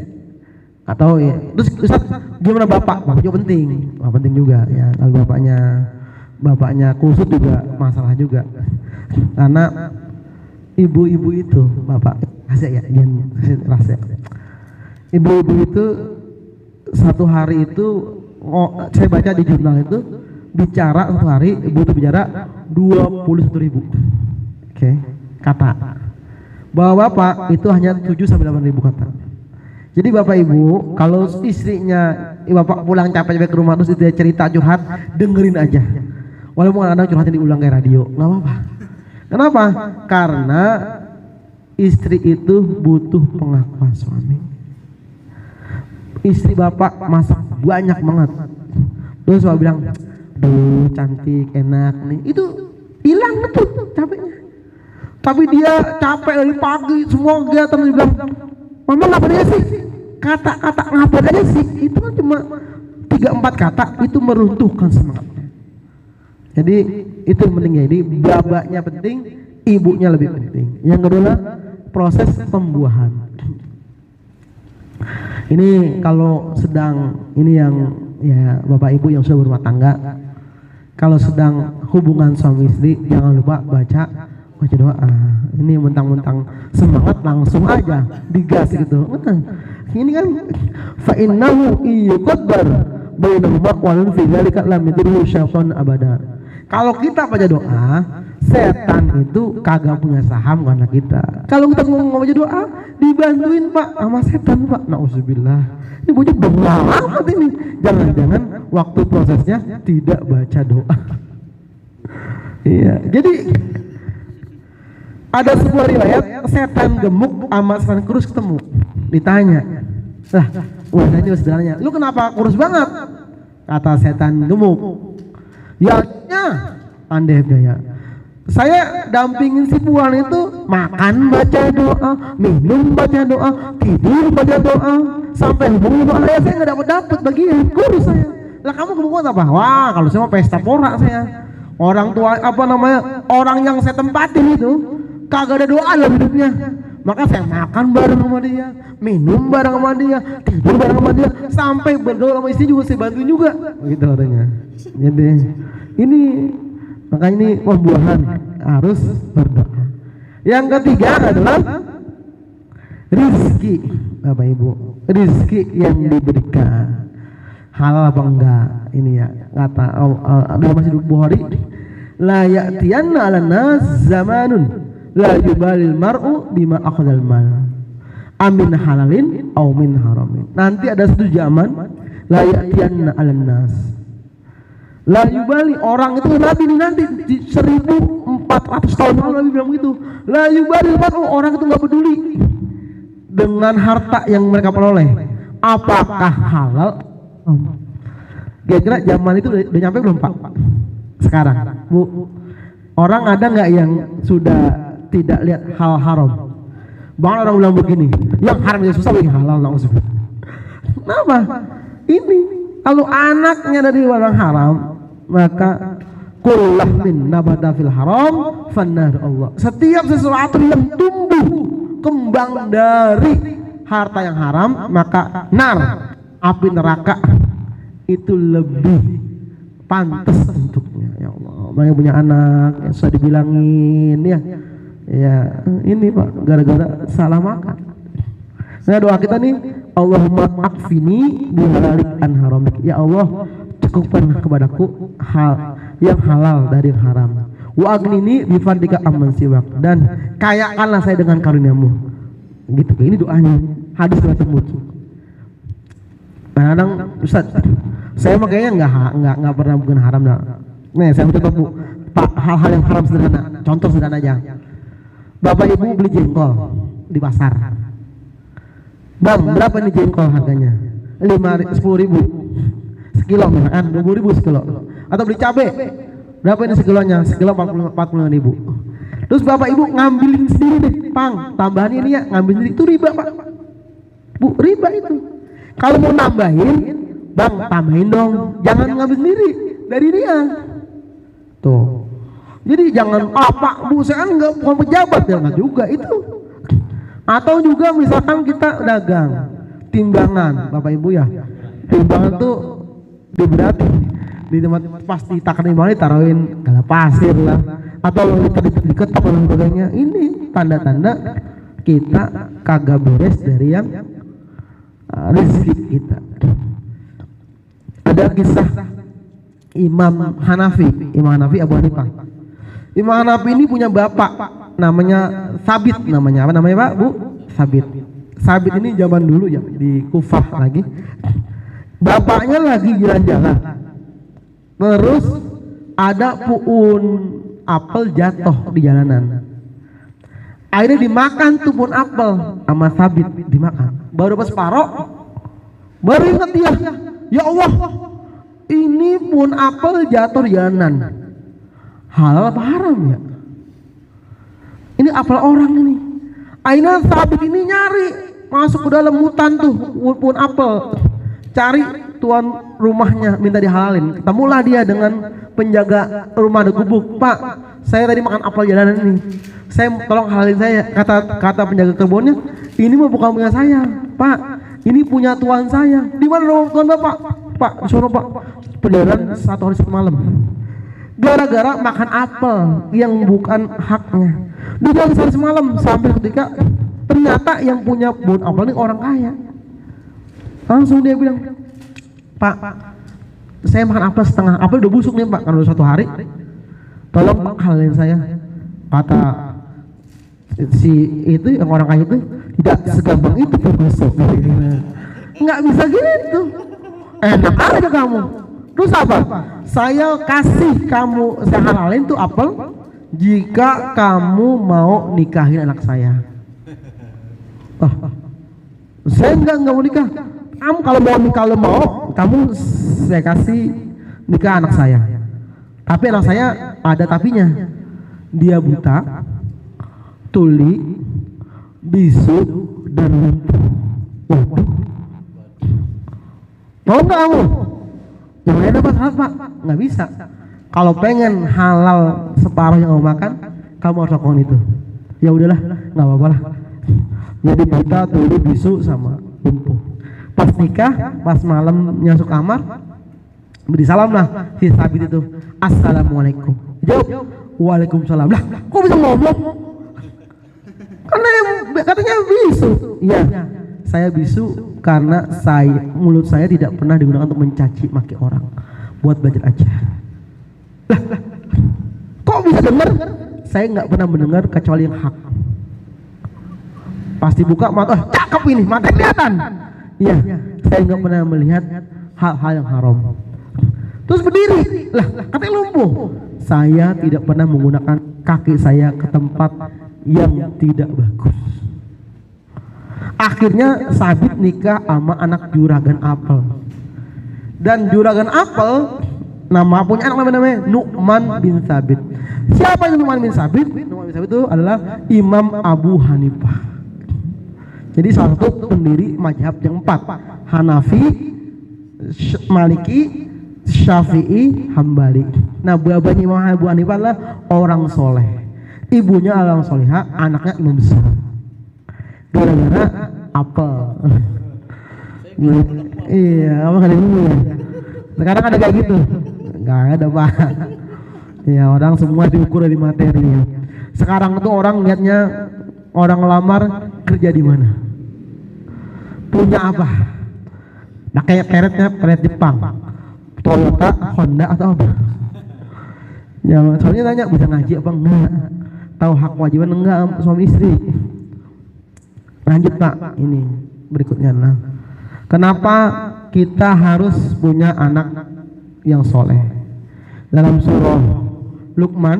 atau ya, terus Ustaz gimana bapak? Bapak juga penting, penting juga ya. Kalau bapaknya kusut juga masalah juga. Karena ibu-ibu itu, bapak rahasia ya, jangan rahasia. Ibu-ibu itu satu hari itu, saya baca di jurnal itu bicara satu hari ibu itu bicara 21.000 kata. Bahwa bapak itu hanya 7 sampai 8.000 kata. Jadi bapak ibu kalau istrinya bapak pulang capek-capek ke rumah terus dia cerita curhat, dengerin aja. Walaupun kadang curhatnya diulang kayak radio, nggak apa-apa. Kenapa? Karena istri itu butuh pengakuan suami. Istri bapak masak banyak banget, terus bapak bilang, "Duh cantik, enak nih," itu hilang betul capeknya. Tapi dia capek dari pagi semua kegiatan, dia bilang, "Mama ngapain aja sih? Kata-kata ngapain aja sih?" Itu kan cuma 3-4 kata, itu meruntuhkan semangatnya. Jadi itu yang penting ya. Jadi babanya penting, ibunya lebih penting. Yang kedua proses pembuahan. Ini kalau sedang ini yang ya bapak ibu yang sudah berumah tangga, kalau sedang hubungan suami istri jangan lupa baca doa. Ini mentang-mentang semangat langsung aja digas gitu. Ini kan fa innahu yuqadbar bainahuma wa fi dzalika lam yadru syaitan abada. Kalau kita baca doa, setan itu kagak punya saham karena kita. Kalau kita ngomong baca doa, dibantuin Pak sama setan Pak. Nauzubillah. Ini bocah banget ini. Jangan-jangan waktu prosesnya tidak baca doa. Iya. Jadi ada sebuah riwayat setan gemuk sama setan kurus ketemu. Ditanya, wah ini saudaranya, lu kenapa kurus banget? Kata setan gemuk, ya andai daya, saya dampingin si Puan itu makan baca doa, minum baca doa, tidur baca doa, sampai hubungi doa saya nggak dapat bagian, kurus saya. Lah kamu gemuk apa? Wah kalau saya mau pesta pora saya. Orang tua apa namanya, orang yang saya tempatin itu kagak ada doa dalam hidupnya. Maka saya makan bareng sama dia, minum bareng sama dia, tidur bareng sama dia, sampai berdoa sama istri juga saya bantuin juga. Begitu katanya. Jadi ini makanya ini pembuahan harus berdoa. Yang ketiga adalah rizki, Bapak Ibu. rizki yang diberikan halal apa enggak. Ini ya kata dalam hadis Bukhari, la ya'tiyanna 'alan nas zamanun la yubalil mar'u bima akhadhal mal amin halalin aw min haramin. Nanti ada satu zaman la ya'tiyanna 'alan nas la yubali, orang itu Nabi ini nanti 1400 tahun lalu Nabi bilang begitu. La yubali mar'u, orang itu enggak peduli dengan harta yang mereka peroleh apakah halal. Kira-kira zaman itu udah nyampe belum Pak? Sekarang Bu, orang ada nggak yang sudah tidak lihat hal haram? Bahkan orang bilang begini, yang haram ya susah, yang halal langsung. Kenapa? Ini kalau anaknya dari barang haram, maka kullah min nabata fil haram fannar Allah. Setiap sesuatu yang tumbuh kembang dari harta yang haram, maka nar, api neraka itu lebih pantas untuknya. Ya Allah, banyak punya anak yang sudah dibilangin ya ini Pak gara-gara salah makan. Nah doa kita nih, Allahumma akfini bihalalik an haramik. Ya Allah, cukupkan kepadaku hal yang halal dari yang haram. Wa agnini bi fadlika amman siwak, dan kayakanlah saya dengan karuniamu. Gitu. Ini doanya. Hadis riwayat Muslim. Kadang Ustaz, saya mah kayaknya enggak pernah bukan haram dah. Nih, saya contoh Bu, Pak, hal-hal yang haram sederhana. Contoh sederhana aja. Bapak Ibu beli jengkol di pasar. Bang, berapa nih jengkol harganya? 10.000 sekilo misalkan, 20.000 sekilo. Atau beli cabai, berapa ini sekilonya? Sekilo 45.000. Terus Bapak Ibu ngambilin sendiri deh, Pang, tambahan ini ya, ngambil sendiri, itu riba Pak. Bu, riba itu. Kalau mau nambahin, Bang, tambahin dong, jangan ngambil sendiri dari dia. Tuh. Jadi jangan Pak Bu, saya kan bukan pejabat ya, enggak juga itu. Atau juga misalkan kita dagang timbangan, Bapak Ibu ya, timbangan tuh diberati di tempat pasti tak timbangan ditaruhin gala pasir lah, atau diketok dan sebagainya. Ini tanda-tanda kita kagak beres dari yang rezeki kita. Ada kisah Imam Hanafi Abu Hanifah. Imam Hanafi ini punya bapak namanya Sabit, namanya apa namanya Pak Bu? Sabit ini zaman dulu ya di Kufah lagi. Bapaknya lagi jalan-jalan, terus ada puun apel jatuh di jalanan. Akhirnya dimakan tuh puun apel sama Sabit, dimakan. Baru pas separoh, baru ingat dia, ya Allah, ini puun apel jatuh di jalanan. Halal apa haram ya? Ini apel orang ini. Akhirnya Sabit ini nyari masuk ke dalam hutan tuh pohon apel, cari tuan rumahnya minta dihalalin. Ketemulah dia dengan penjaga rumah ada gubuk. Pak, saya tadi makan apel jalanan ini, saya tolong halalin saya. Kata penjaga kebunnya, ini mah bukan punya saya Pak, ini punya tuan saya. Di mana rumah tuan Bapak? Pak, di sono Pak. Perjalanan 1 hari 1 malam gara-gara makan apel yang bukan haknya. Dia jalan 1 hari semalam sampai ketika ternyata yang punya pohon apel ini orang kaya. Langsung dia bilang, Pak, saya makan apel setengah, apel udah busuk nih Pak, karena udah 1 hari. Tolong Pak halalin saya. Kata si itu yang orang kaya itu, tidak segampang itu Pak busuk. Nggak bisa gitu. Enak aja kamu. Terus apa? Saya kasih kamu, saya halalin tuh apel jika kamu mau nikahin anak saya. Saya enggak mau nikah. Kamu kalau mau, kamu saya kasih nikah anak saya. Tapi anak saya ada tapinya. Dia buta, tuli, bisu, dan lumpuh. Mau nggak kamu? Yang lain dapat halal Pak? Nggak bisa. Kalau pengen halal separuh yang kamu makan, kamu harus lakukan itu. Ya udahlah, nggak apa-apa lah. Jadi buta, tuli, bisu, sama lumpuh. Pas nikah, pas malam masuk kamar, beri salam lah si Sabit itu, Assalamualaikum. Jawab, Waalaikumsalam. Lah, kok bisa ngomong? Karena katanya bisu. Iya, saya bisu karena mulut saya tidak pernah digunakan untuk mencaci maki orang, buat belajar aja. Lah, kok bisa dengar? Saya nggak pernah mendengar kecuali yang hak. Pasti buka mata, cakep ini, mata kelihatan. Iya, saya nggak pernah melihat hal-hal yang haram. Terus berdiri, lah katanya lumpuh. Saya tidak pernah menggunakan kaki saya ke tempat yang tidak bagus. Akhirnya Sabit nikah sama anak juragan apel. Dan juragan apel punya anak namanya Nu'man bin Sabit. Siapa yang Nu'man bin Sabit? Nu'man bin Sabit itu adalah Imam Abu Hanifah. Jadi salah satu pendiri mazhab yang 4, Hanafi, Maliki, Syafi'i, Hambali. Nah, bapaknya Imam Abu Hanifah adalah orang soleh, ibunya orang solehah, anaknya imam besar. Gara-gara apel. Iya, apa kali dulu ya? Sekarang ada kayak gitu? Nggak ada pak. Ya orang semua diukur dari materi. Sekarang tuh orang lihatnya orang lamar kerja di mana, punya apa, pakai peret Jepang, Toyota, Honda atau apa? Ya soalnya nanya bisa ngaji apa enggak, tahu hak wajiban enggak suami istri. Lanjut pak, ini berikutnya lah. Kenapa kita harus punya anak yang soleh? Dalam surah Luqman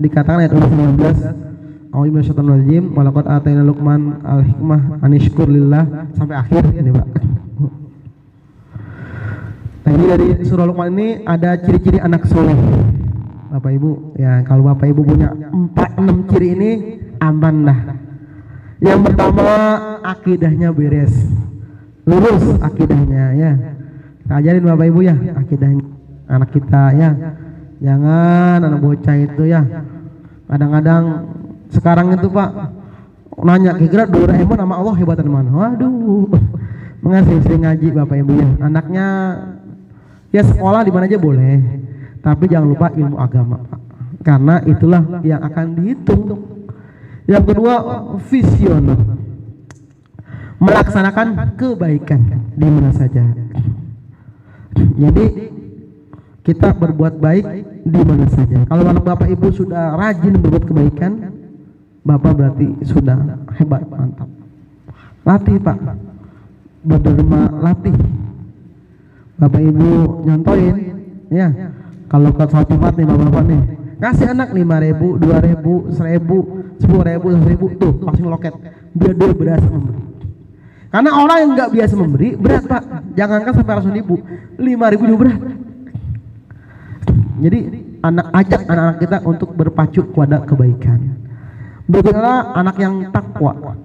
dikatakan ayat 19, A'udzu minasyaitonir rajim, walaqad atayna Luqman al-hikmah anishkur lillah, sampai akhir ini pak. Nah ini dari surah Luqman ini ada ciri-ciri anak soleh. Bapak Ibu, ya kalau Bapak Ibu punya 4-6 ciri ini aman dah. Yang pertama, akidahnya beres, lurus akidahnya ya. Ajarin Bapak Ibu ya akidahnya anak kita ya. Jangan anak bocah itu ya. Kadang-kadang sekarang itu Pak nanya kira Doraemon sama Allah hebatan mana? Waduh. Mengasih sering ngaji Bapak Ibu ya. Anaknya ya sekolah di mana aja boleh. Tapi jangan lupa ilmu agama Pak. Karena itulah yang akan dihitung. Yang kedua, visioner, melaksanakan kebaikan di mana saja. Jadi kita berbuat baik di mana saja. Kalau anak Bapak Ibu sudah rajin berbuat kebaikan, Bapak berarti sudah hebat, mantap. Latih Pak, berderma latih. Bapak Ibu nyontoin, ya. Kalau ke suatu tempat nih Bapak nih, kasih anak 5.000, 2.000, 1.000, 10.000, 1.000 tuh pasti ngeloket biar dia berasa memberi. Karena orang yang nggak biasa memberi berat Pak. Jangankan sampai 100.000, 5.000 juga berat. Jadi ajak anak-anak kita untuk berpacu kepada kebaikan. Berikutnya anak yang takwa.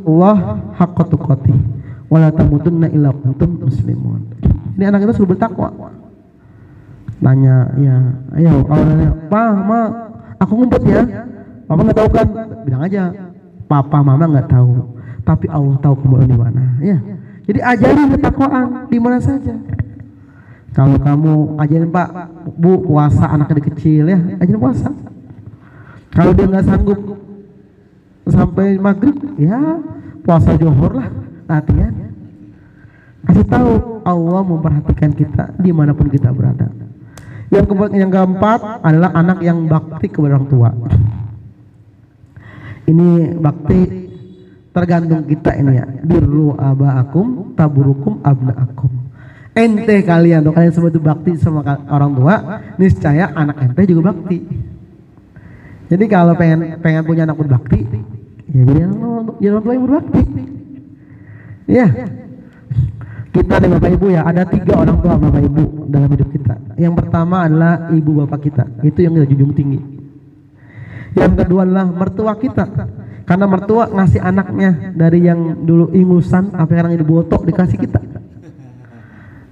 Allah haqqa tuqatih wa la tamutunna illa antum muslimun. Ini anak kita suruh bertakwa. Nanya, ya, ayo kalau nanya, "Pa, Ma, aku ngumpet ya." Papa nggak tahu kan? Bilang aja, "Papa, Mama nggak tahu, tapi Allah tahu kamu di mana." Ya. Jadi ajarin ketakwaan di mana saja. Kalau kamu ajarin Pak, Bu, puasa anak kecil ya, ajarin puasa. Kalau dia nggak sanggup sampai maghrib, ya puasa johor lah, latihan. Kasih tahu Allah memperhatikan kita dimanapun kita berada. Yang keempat adalah anak yang bakti kepada orang tua. Ini bakti tergantung kita ini ya. Birru abaakum taburukum abnaakum. Ente kalian tuh kalian semua itu bakti sama orang tua, niscaya anak ente juga bakti. Jadi kalau pengen punya anak berbakti, ya jadi orang tua yang berbakti. Ya. Kita nih Bapak Ibu ya, ada 3 orang tua Bapak Ibu dalam hidup kita. Yang pertama adalah ibu bapak kita, itu yang kita junjung tinggi. Yang kedua adalah mertua kita, karena mertua ngasih anaknya dari yang dulu ingusan apa sekarang ini botok dikasih kita.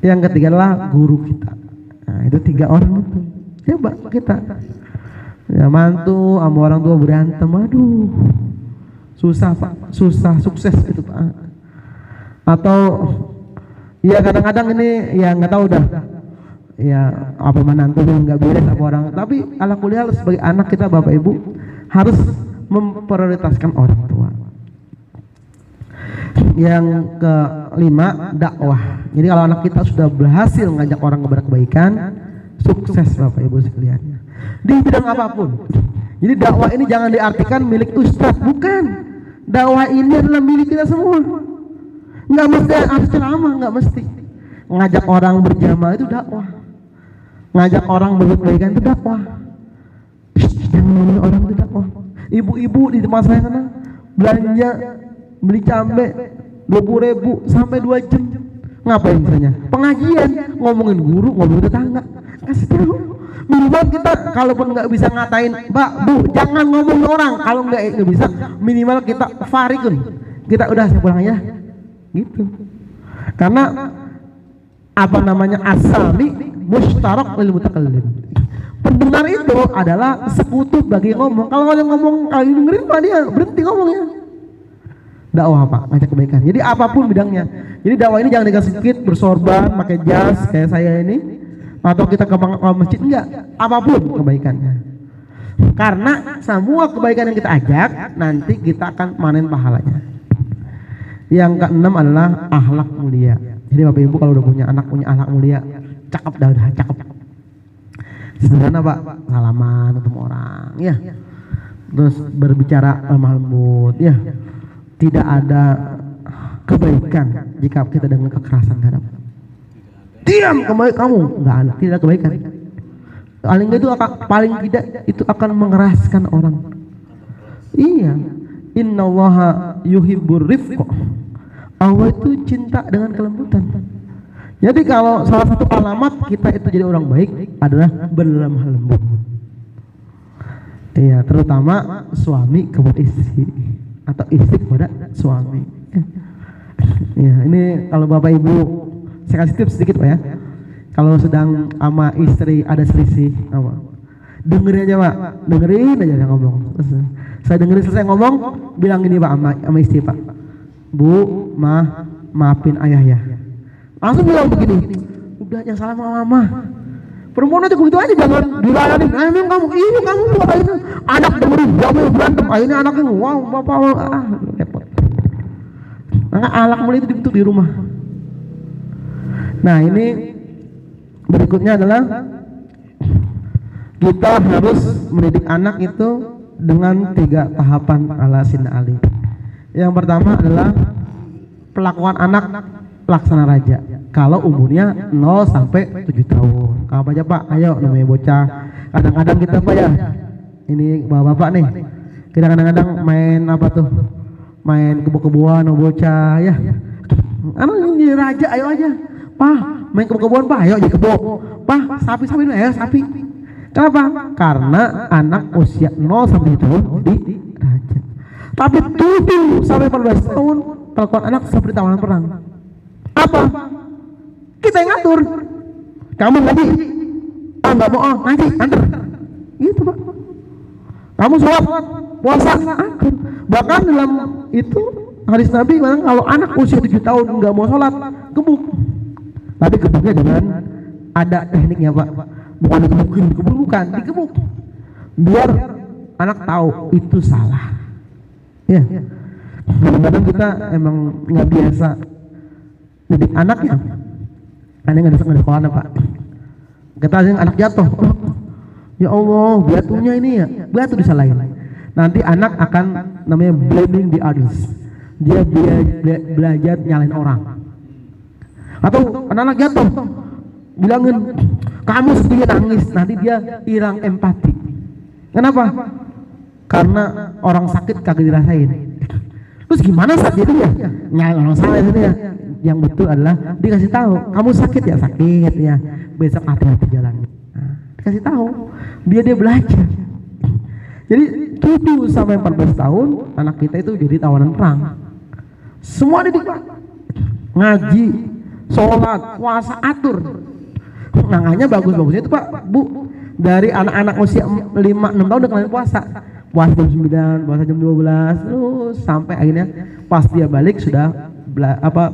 Yang ketiga adalah guru kita. Nah itu 3 orang itu. Coba kita ya mantu sama orang tua berantem, aduh susah Pak, susah sukses itu Pak. Atau ya kadang-kadang ini ya nggak tahu dah ya apa menantu yang nggak beres apa orang, tapi ala kuliah sebagai anak kita Bapak Ibu harus memprioritaskan orang tua. Yang kelima, dakwah. Jadi kalau anak kita sudah berhasil ngajak orang kepada kebaikan, sukses Bapak Ibu sekalian. Di bidang apapun. Jadi dakwah ini jangan diartikan milik ustaz, bukan. Dakwah ini adalah milik kita semua. Nggak mesti harus ceramah, nggak mesti. Ngajak orang berjamaah itu dakwah. Ngajak orang berbuat kebaikan itu dakwah. Jangan ngomongin orang itu dakwah. Ibu-ibu di tempat saya sana belanja beli cabai 20.000 sampai 2 jam. Ngapain misalnya? Pengajian, ngomongin guru, ngomongin tetangga. Kasih tahu. Minimal kita kalaupun nggak bisa ngatain, Mbak, Bu, jangan ngomong orang. Kalau nggak bisa, minimal kita farikun. Kita udah saya pulang ya. Gitu. Karena apa namanya asami mustarak lil mutakallim. Pendengar itu adalah sekutu bagi ngomong. Kalau yang ngomong kalau dengerin Pak dia berhenti ngomongnya. Dakwah Pak, ngajak kebaikan. Jadi apapun bidangnya. Jadi dakwah ini jangan dikasih sedikit bersorban, pakai jas kayak saya ini, atau kita ke masjid, enggak. Apapun kebaikannya. Karena semua kebaikan yang kita ajak nanti kita akan panen pahalanya. Yang keenam adalah akhlak mulia. Jadi Bapak Ibu kalau udah punya anak punya akhlak mulia, cakep dah, udah cakep. Sederhana Pak, salaman ketemu orang, ya. Terus berbicara lemah lembut, ya. Tidak ada kebaikan jika kita dengan kekerasan hadap. Diam kamu, nggak ada, tidak ada kebaikan. Paling itu paling tidak itu akan mengeraskan orang. Iya, innallaha yuhibbur rifqa. Allah itu cinta dengan kelembutan. Jadi kalau salah satu alamat kita itu jadi orang baik adalah berlemah lembut. Iya, terutama suami kepada istri atau istri kepada suami. Ya, ini kalau Bapak Ibu saya kasih tips sedikit Pak ya. Kalau sedang sama istri ada selisih, apa? Dengerin aja Pak, dengerin aja saya ngomong. Terus, saya dengerin selesai ngomong, bilang gini Pak sama istri Pak, Bu, maafin ayah ya. Langsung bilang begini, udah yang salah sama mama. Perempuan aja begitu aja, jangan dilayanin. Emang kamu, ini kamu buat ini. Anak dengerin, kamu berantem. Ini anaknya, wow, bapak, repot. Maka alak mulai itu dibentuk di rumah. Nah ini berikutnya adalah kita harus mendidik anak itu dengan 3 tahapan ala Sayyidina Ali. Yang pertama adalah pelakuan anak laksana raja. Kalau umurnya 0 sampai 7 tahun. Apa aja Pak? Ayo namanya bocah. Kadang-kadang kita Pak ya. Ini bapak-bapak nih. Kita kadang-kadang main apa tuh? Main kebo-keboan sama bocah ya. Anak ini raja, ayo aja. Pak, main kebo-keboan Pak, ayo aja kebo. Pak, sapi-sapi dulu ya, sapi. Kenapa? Karena anak usia 0 sampai 7 tahun di raja. Tapi 7 sampai 14 tahun pelakuan anak seperti tawanan perang. Apa? Kita yang ngatur. Kamu ngaji, nggak mau ngaji, antar. Gitu Pak. Kamu sholat, puasa, atur. Bahkan dalam itu hadis Nabi bilang kalau anak usia 7 tahun nggak mau sholat, gebuk. Tapi gebuknya dengan ada tekniknya Pak. Bukan digebukin, bukan, digebuk. Biar anak tahu itu salah. Ya. Kadang-kadang kita emang nggak biasa didik anaknya. Aneh nggak ada sekolah Pak. Kita anak jatuh. Ya Allah, batunya ini ya, batu disalahin. Nanti anak akan namanya blaming the others. Dia belajar nyalain orang. Atau anak jatuh, bilangin kamu sendiri nangis, nanti dia hilang empati. Kenapa? Karena orang sakit kagak dirasain. Terus gimana saat itu ya? Nyalain orang salah itu ya. Yang betul adalah dikasih tahu, kamu sakit ya, sakit ya, besok hati-hati jalannya. Nah, dikasih tahu, biar dia belajar. Jadi 7 sampai 14 tahun anak kita itu jadi tawanan perang. Semua didik Pak. Ngaji, sholat, puasa, atur. Makanya bagus-bagusnya itu Pak, Bu, dari anak-anak usia 5-6 tahun udah kalian puasa. Puasa jam 9, puasa jam 12, terus sampai akhirnya pas dia balik sudah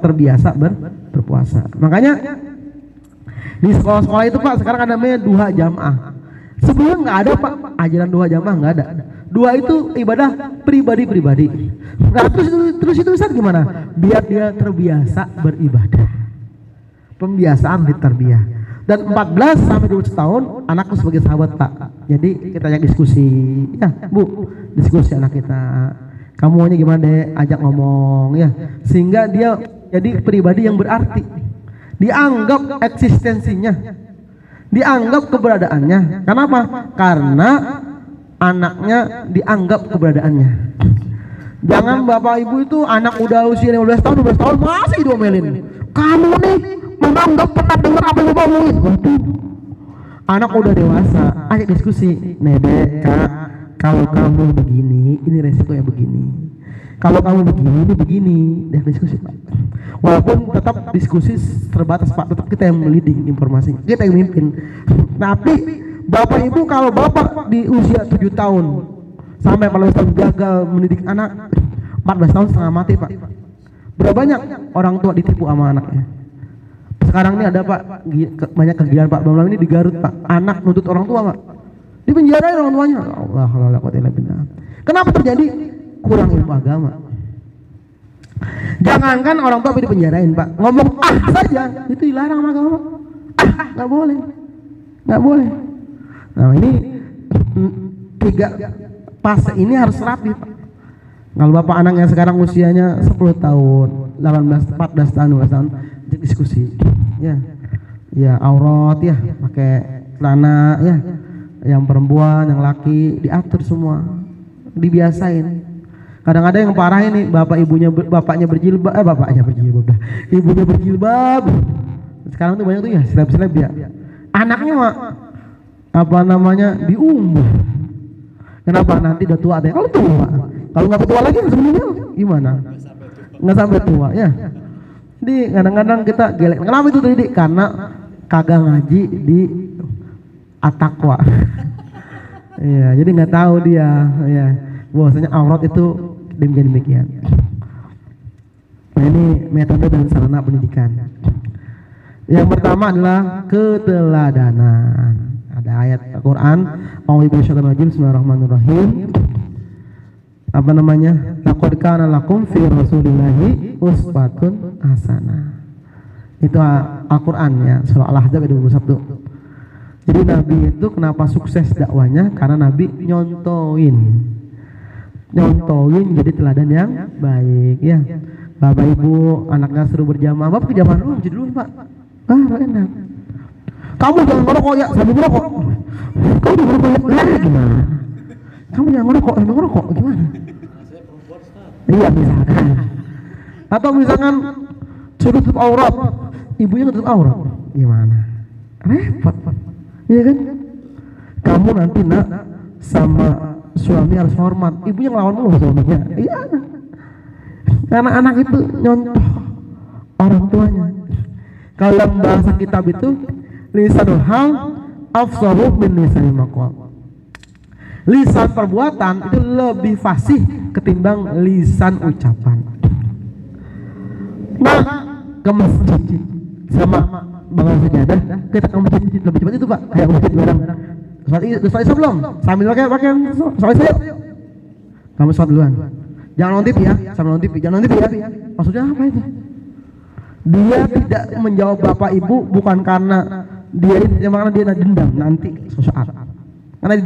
terbiasa berpuasa. Makanya di sekolah-sekolah itu Pak sekarang ada namanya duha jamaah. Sebelumnya nggak ada Pak ajaran duha jamaah, nggak ada. 2 itu ibadah pribadi-pribadi. Nah, terus itu Ustaz gimana? Biar dia terbiasa beribadah. Pembiasaan ditarbiyah. Dan 14 sampai 20 tahun anakku sebagai sahabat Pak. Jadi kita ajak diskusi. Ya, Bu, diskusi anak kita. Kamu maunya gimana Dek? Ajak ngomong ya. Sehingga dia jadi pribadi yang berarti. Dianggap eksistensinya. Dianggap keberadaannya. Kenapa? Karena anaknya dianggap keberadaannya. Jangan bapak ibu itu anak udah usia 15 tahun, 12 tahun masih diomelin. Kamu nih memang nggak pernah dengar apa yang bapak omongin. Waduh. Anak udah dewasa, ayo diskusi. Dek, Kak, kalau kamu begini, ini resikonya begini. Kalau kamu begini, ini begini. Dan diskusi Pak. Walaupun tetap diskusi terbatas Pak, tetap kita yang leading informasinya, kita yang mimpin. Tapi bapak ibu kalau bapak di usia 7 tahun sampai 14 tahun gagal mendidik anak, 14 tahun setengah mati Pak. Berapa banyak orang tua ditipu sama anaknya. Sekarang ini ada Pak, banyak kegiatan Pak, belum ini di Garut Pak, anak nuntut orang tua Pak, dipenjarain orang tuanya. Allah la quwwata illa billah. Kenapa terjadi? Kurang ilmu agama. Jangankan orang tua dipenjarain Pak, ngomong saja itu dilarang sama agama. Nggak boleh, nggak boleh. Nah ini 3 fase ini harus rapi Pak. Kalau bapak anaknya sekarang usianya 10 tahun, 18, 14 tahun, 12 tahun, diskusi. Ya aurat ya, pakai celana ya. Yang perempuan, yang laki diatur semua. Dibiasain. Kadang-kadang yang parah ini bapaknya berjilbab, ibunya berjilbab. Sekarang tuh banyak tuh ya, seleb-seleb ya. Anaknya diumbar. Kenapa? Nanti udah tua deh. Kalau tua, kalau nggak tua lagi sebenarnya gimana? Nggak sampai tua ya. Jadi kadang-kadang kita gelek. Kenapa itu tadi? Karena kagak ngaji di at-taqwa. Iya, jadi nggak tahu dia. Ya, bahwasanya aurat itu demikian. Nah ini metode dan sarana pendidikan. Yang pertama adalah keteladanan. Ada ayat Al-Quran, Bismillahirrahmanirrahim. Apa namanya? Laqad kana lakum fi Rasulillahi uswatun hasanah. Itu Al-Quran ya, surah Al-Ahzab ayat 21. Jadi Nabi itu kenapa sukses dakwanya? Karena Nabi nyontoin jadi teladan yang baik ya. Bapak ibu anaknya seru berjamaah, bapak ke jamaah dulu, jadi dulu Pak. Enak. Kamu jangan ngerokok ya, sambil ngerokok. Kamu jangan ngerokok ya, gimana? Kamu jangan ngerokok, sambil ngerokok, gimana? Iya misalkan. Atau misalkan suruh tutup aurat, ibunya tutup aurat, gimana? Repot Pak. Iya kan? Kamu nanti nak sama suami harus hormat, ibunya ngelawan mulu suaminya. Iya. Karena anak itu nyontoh orang tuanya. Kalau dalam bahasa kitab itu lisanul hal afsahu min lisanil maqal. Lisan perbuatan itu lebih fasih ketimbang lisan ucapan. Nah, ke masjid sama bangun sajadah, kita ke masjid lebih cepat itu Pak, kayak masjid bareng. Sholat isya belum? Sambil pakai sholat isya. Kamu sholat duluan. Jangan nonton TV ya, sambil nonton TV. Jangan nonton TV ya. Maksudnya apa itu? Dia tidak menjawab bapak ibu bukan karena dia dendam nanti suatu saat. Karena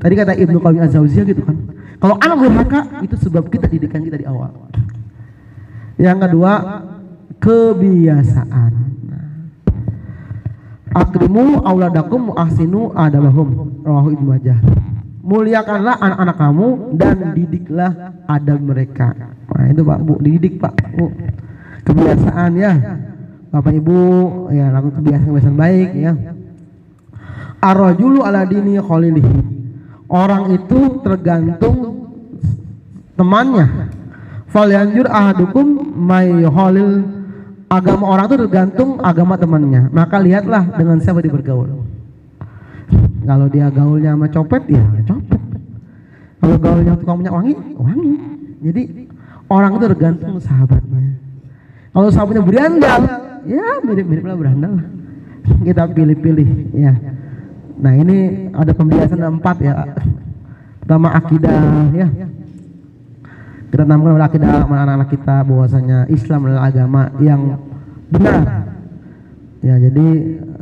tadi kata Ibnu Qayyim Az-Jauziyah gitu kan. Kalau anak durhaka itu sebab kita didikan kita di awal. Yang kedua, kebiasaan. Akrimu auladakum ahsinu adabahum. Rawahu Ibnu Majah. Muliakanlah anak-anak kamu dan didiklah adab mereka. Nah itu Pak Bu, dididik Pak Bu. Kebiasaan ya, Bapak Ibu ya, lakukan kebiasaan baik ya. Ar-rajulu ala dini khalilihi. Orang itu tergantung temannya. Falyanjur ahadukum may khalil. Agama orang itu tergantung agama temannya. Maka lihatlah dengan siapa dia bergaul. Kalau dia gaulnya sama copet ya copet. Kalau gaulnya tukang minyak wangi, wangi. Jadi orang itu tergantung sahabatnya. Kalau sahabatnya berandal, ya mirip-mirip lah berandal. Kita pilih-pilih ya. Nah ini ada pembiasaan 4 ya. Pertama akidah ya. Kita tanamkan pada akidah anak-anak kita bahwasanya Islam adalah agama yang benar. Ya, jadi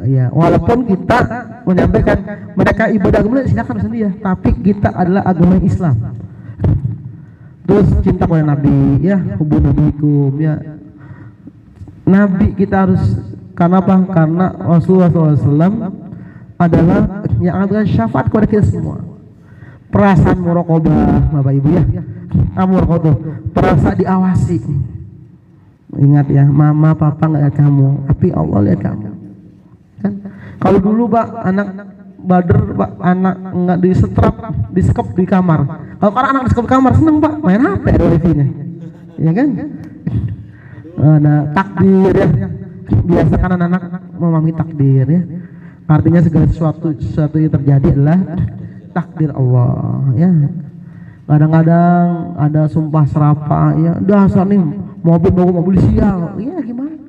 ya walaupun kita menyampaikan mereka ibadah agama silakan sendiri ya, tapi kita adalah agama Islam. Terus cinta kepada Nabi ya, hubungan nabikum ya. Nabi kita harus, karena apa? Karena Rasulullah SAW adalah yang akan syafaat kepada kita semua. Perasaan muraqabah Bapak Ibu ya. Muraqabah, perasaan diawasi. Ingat ya, mama papa nggak lihat kamu, tapi Allah lihat kamu. Kan? Kalau dulu Pak, anak Badr Pak, anak nggak disekep di kamar. Kalau anak disekep di kamar seneng Pak, main HP ada wifi-nya. Ya kan? Ada takdir ya. Biasakan anak-anak memahami takdir ya. Artinya segala sesuatu yang terjadi adalah takdir Allah ya. Kadang-kadang ada sumpah serapah ya, dasar nih mobil sial. Iya gimana?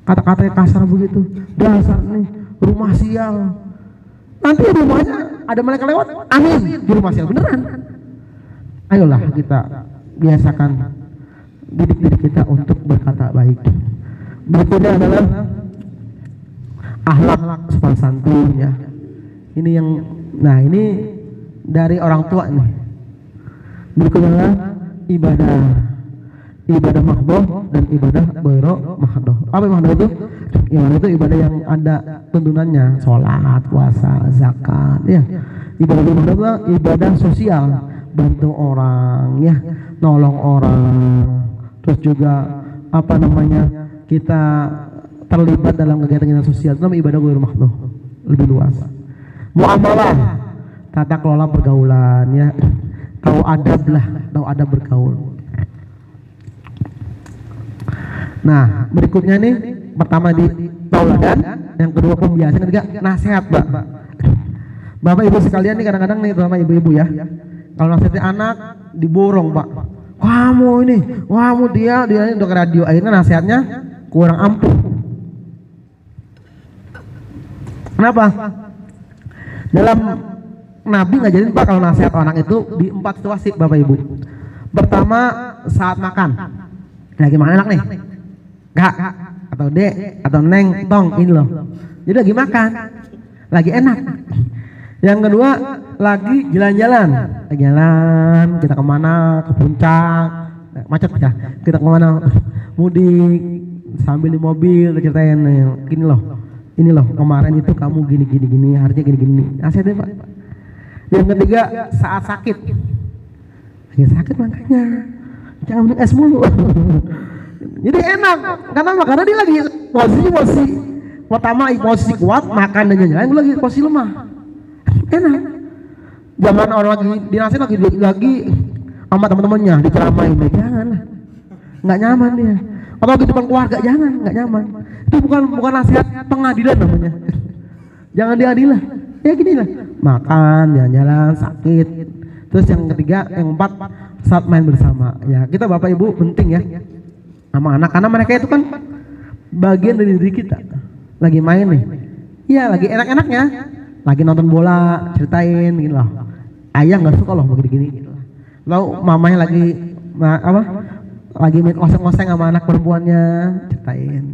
Kata-katanya kasar begitu. Dasar nih rumah sial. Nanti rumahnya ada malaikat lewat, amin, di rumah sial beneran. Ayolah kita biasakan didik kita untuk berkata baik. Berikutnya adalah akhlak sopan santun ya. Ini yang, nah ini dari orang tua nih. Berikutnya adalah ibadah mahdoh dan ibadah ghairu mahdoh. Apa mahdoh itu? Ibadah itu ibadah yang ada tuntunannya, sholat, puasa, zakat ya. Ibadah mahdoh adalah ibadah sosial, bantu orang ya, nolong orang. Terus juga apa namanya, kita terlibat dalam kegiatan sosial, itu namanya ibadah ghairu mahdoh, lebih luas. Muamalah, tata kelola pergaulan ya, tahu adab lah, tahu adab bergaul. Nah berikutnya nih, pertama di tauladan, yang kedua pembiasan, yang ketiga nasihat Pak. Bapak ibu sekalian nih, kadang-kadang nih terutama ibu-ibu ya, kalau nasihatnya anak diborong Pak, kamu ini, kamu dia ini udah ke radio, akhirnya nasihatnya kurang ampuh. Kenapa? Dalam Nabi ngajarin Pak, kalau nasihat anak itu di 4 situasi Bapak Ibu. Pertama saat makan, lagi makan enak nih, Kak atau Dek atau Neng, tong ini loh, jadi lagi makan, lagi enak. Yang kedua lagi jalan-jalan, kita kemana, ke puncak, macet ya, kita kemana, mudik, sambil di mobil ceritain, ini loh kemarin itu kamu gini, harusnya gini, nasihatnya Pak. Yang ketiga saat sakit, lagi sakit makanya jangan minum es mulu. Jadi enak, karena dia lagi posisi pertama posisi kuat, makan dan jalan-jalan, gue lagi posisi lemah, enak. Zaman orang lagi dinasihat lagi sama teman-temannya diceramain, jangan lah, nggak nyaman dia. Atau di depan keluarga, jangan, nggak nyaman. Itu bukan nasihat pengadilan namanya. Jangan diadil lah. Ya gini lah, makan, jalan-jalan, sakit. Terus yang ketiga, yang keempat, saat main bersama. Ya kita Bapak Ibu penting ya sama anak, karena mereka itu kan bagian dari diri kita. Lagi main nih, iya lagi enak-enaknya, lagi nonton bola, ceritain gitu loh. Ayah nggak suka loh begini-gini. Gitu. Lalu mamanya lagi lagi main oseng-oseng sama anak perempuannya, ceritain.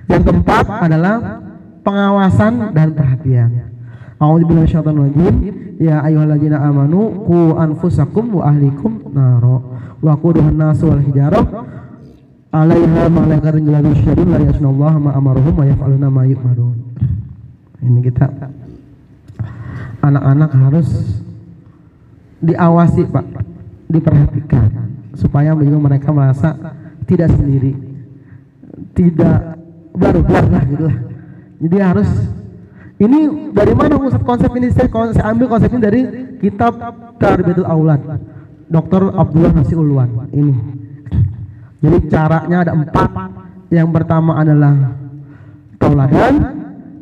Yang keempat adalah pengawasan dan perhatian. A'udzubillahi minasyaitonir rajim. Ya ayyuhalladzina amanu qu anfusakum wa ahlikum naro wa quduhan nasu wal hijarah 'alaiha malaikatun ghilazun syidadun la ya'sunallaha ma amaruhum wa yaf'aluna ma yu'marun. Ini kita anak-anak harus diawasi Pak, diperhatikan supaya mereka merasa tidak sendiri, tidak baru lah gitu lah. Jadi harus, ini dari mana konsep ini? Saya ambil konsep ini dari kitab Tarbiyatul Aulad Dr. Abdullah Nasir Ulwan ini. Jadi caranya ada 4. Yang pertama adalah tauladan,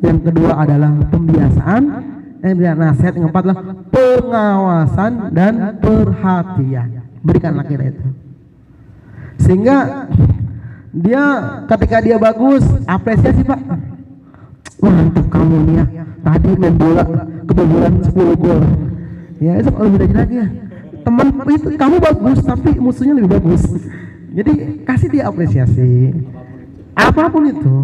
yang kedua adalah pembiasaan, yang ketiga nasihat, yang keempat adalah pengawasan dan perhatian. Berikan anak kita itu, sehingga dia ketika dia bagus apresiasi Pak, mantap kamu nih ya, tadi main bola kebobolan 10 gol, Ya itu lebih rajin lagi ya. Teman itu kamu bagus tapi musuhnya lebih bagus. Jadi kasih dia apresiasi. Apapun itu.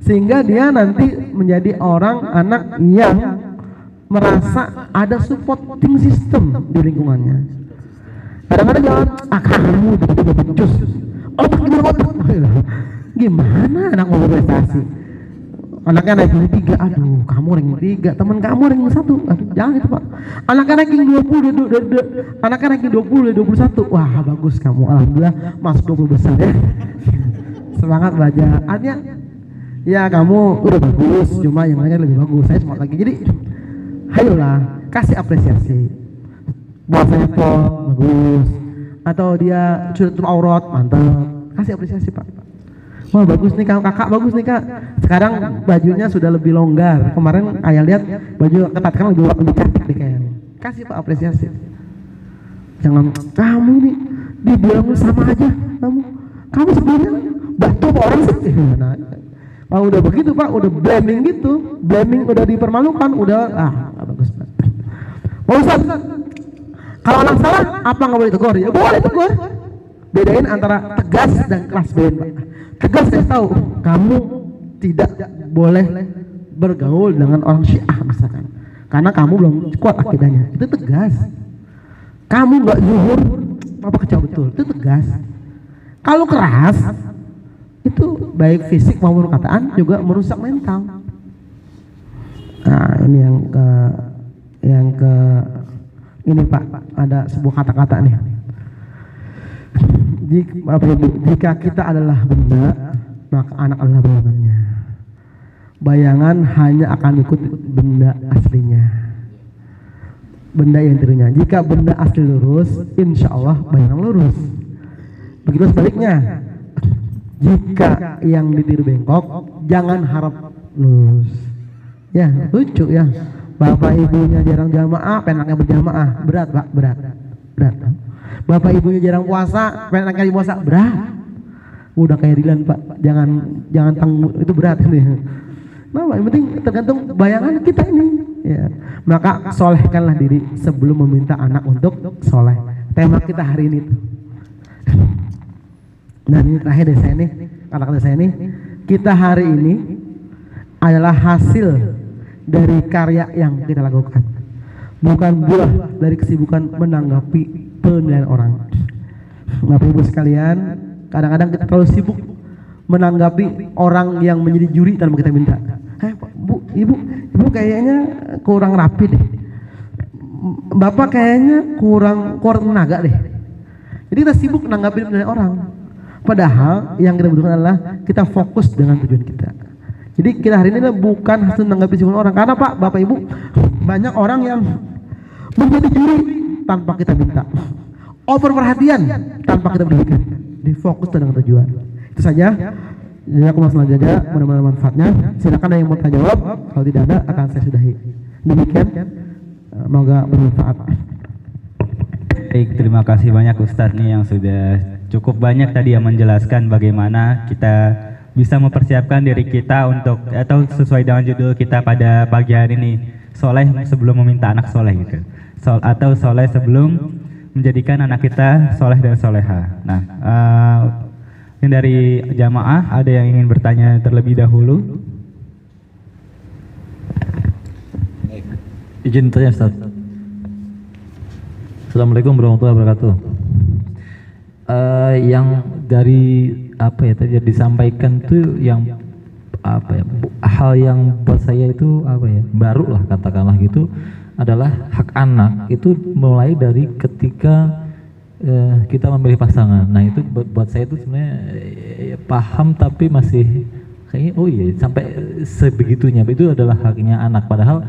Sehingga dia nanti menjadi anak yang merasa ada supporting system di lingkungannya. Kadang-kadang jangan kamu tiba-tiba becus. Otak gimana otak? Gimana anak mau berprestasi? Anaknya ranking 3, aduh kamu ranking 3, teman kamu ranking 1, aduh jangan itu Pak. Anaknya ranking 20, anaknya ranking 20, 21, wah bagus kamu, alhamdulillah masuk 20 besar ya. Semangat belajar, artinya ya kamu udah bagus, cuma yang lainnya lebih bagus, saya semangat lagi. Jadi ayolah kasih apresiasi, bahasanya bagus, atau dia sudah tutup aurat, mantap, kasih apresiasi Pak. Wah bagus nih kakak, bagus nih kak. Sekarang bajunya sudah lebih longgar. Kemarin ayah lihat baju ketat kan lebih cantik nih kayaknya. Kasih Pak apresiasi. Jangan kamu nih dibilang sama aja kamu sebenarnya batu apa orang sih? Nah, kalau udah begitu Pak, udah blaming gitu, blaming udah dipermalukan, udah bagus Pak. Pak Ustaz, kalau anak salah apa nggak boleh tegur? Ya boleh tegur. Bedain antara tegas dan kelas band Pak. Tegas saya tahu kamu tidak boleh bergaul dengan orang Syiah misalkan, karena kamu belum kuat akidahnya, itu tegas. Kamu nggak zuhur apa kecil betul, itu tegas. Kalau keras itu baik fisik maupun perkataan juga merusak mental. Nah ini ini Pak, ada sebuah kata-kata nih. Jika kita adalah benda, maka anak adalah bayangannya. Bayangan hanya akan ikut benda aslinya, benda yang tirunya. Jika benda asli lurus, insya Allah bayangan lurus. Begitu sebaliknya, jika yang ditiru bengkok, jangan harap lurus. Ya lucu ya, bapak ibunya jarang jamaah, pengennya berjamaah, berat Pak, berat. Bapak ibunya jarang puasa, pengen kali puasa, berat. Udah kayak Dilan Pak, jangan tanggung, itu berat nih. Nah, yang penting tergantung bayangan kita ini. Ya. Maka solehkanlah diri sebelum meminta anak untuk soleh. Tema kita hari ini tuh. Dan ini terakhir dari saya nih, kata-kata saya nih, kita hari ini adalah hasil dari karya yang kita lakukan, bukan buah dari kesibukan menanggapi penilaian orang. Bapak Ibu sekalian, kadang-kadang kita terlalu sibuk menanggapi orang yang menjadi juri tanpa kita minta. Bu, ibu kayaknya kurang rapi deh. Bapak kayaknya kurang tenaga deh. Jadi kita sibuk menanggapi penilaian orang. Padahal yang kita butuhkan adalah kita fokus dengan tujuan kita. Jadi kita hari ini bukan hasil menanggapi siapa orang, karena Pak, Bapak Ibu, banyak orang yang menjadi juri tanpa kita minta, over perhatian tanpa kita berikan, difokus dengan tujuan. Itu saja. Jadi aku mas saja, mudah-mudahan manfaatnya. Silakan yang mau tanya jawab, kalau tidak ada akan saya sudahi. Demikian, semoga bermanfaat. Baik, terima kasih banyak Ustadz nih yang sudah cukup banyak tadi yang menjelaskan bagaimana kita bisa mempersiapkan diri kita untuk, atau sesuai dengan judul kita pada pagi hari ini, soleh sebelum meminta anak soleh gitu. Atau soleh sebelum menjadikan anak kita soleh dan soleha. Nah, yang dari jamaah ada yang ingin bertanya terlebih dahulu? Izin tanya Ustaz. Assalamualaikum warahmatullahi wabarakatuh. Yang dari apa ya tadi disampaikan tuh yang apa ya, hal yang buat saya itu apa ya, baru lah katakanlah gitu, adalah hak anak itu mulai dari ketika kita memilih pasangan. Nah itu buat saya itu sebenarnya paham tapi masih kayaknya oh iya sampai sebegitunya itu adalah haknya anak, padahal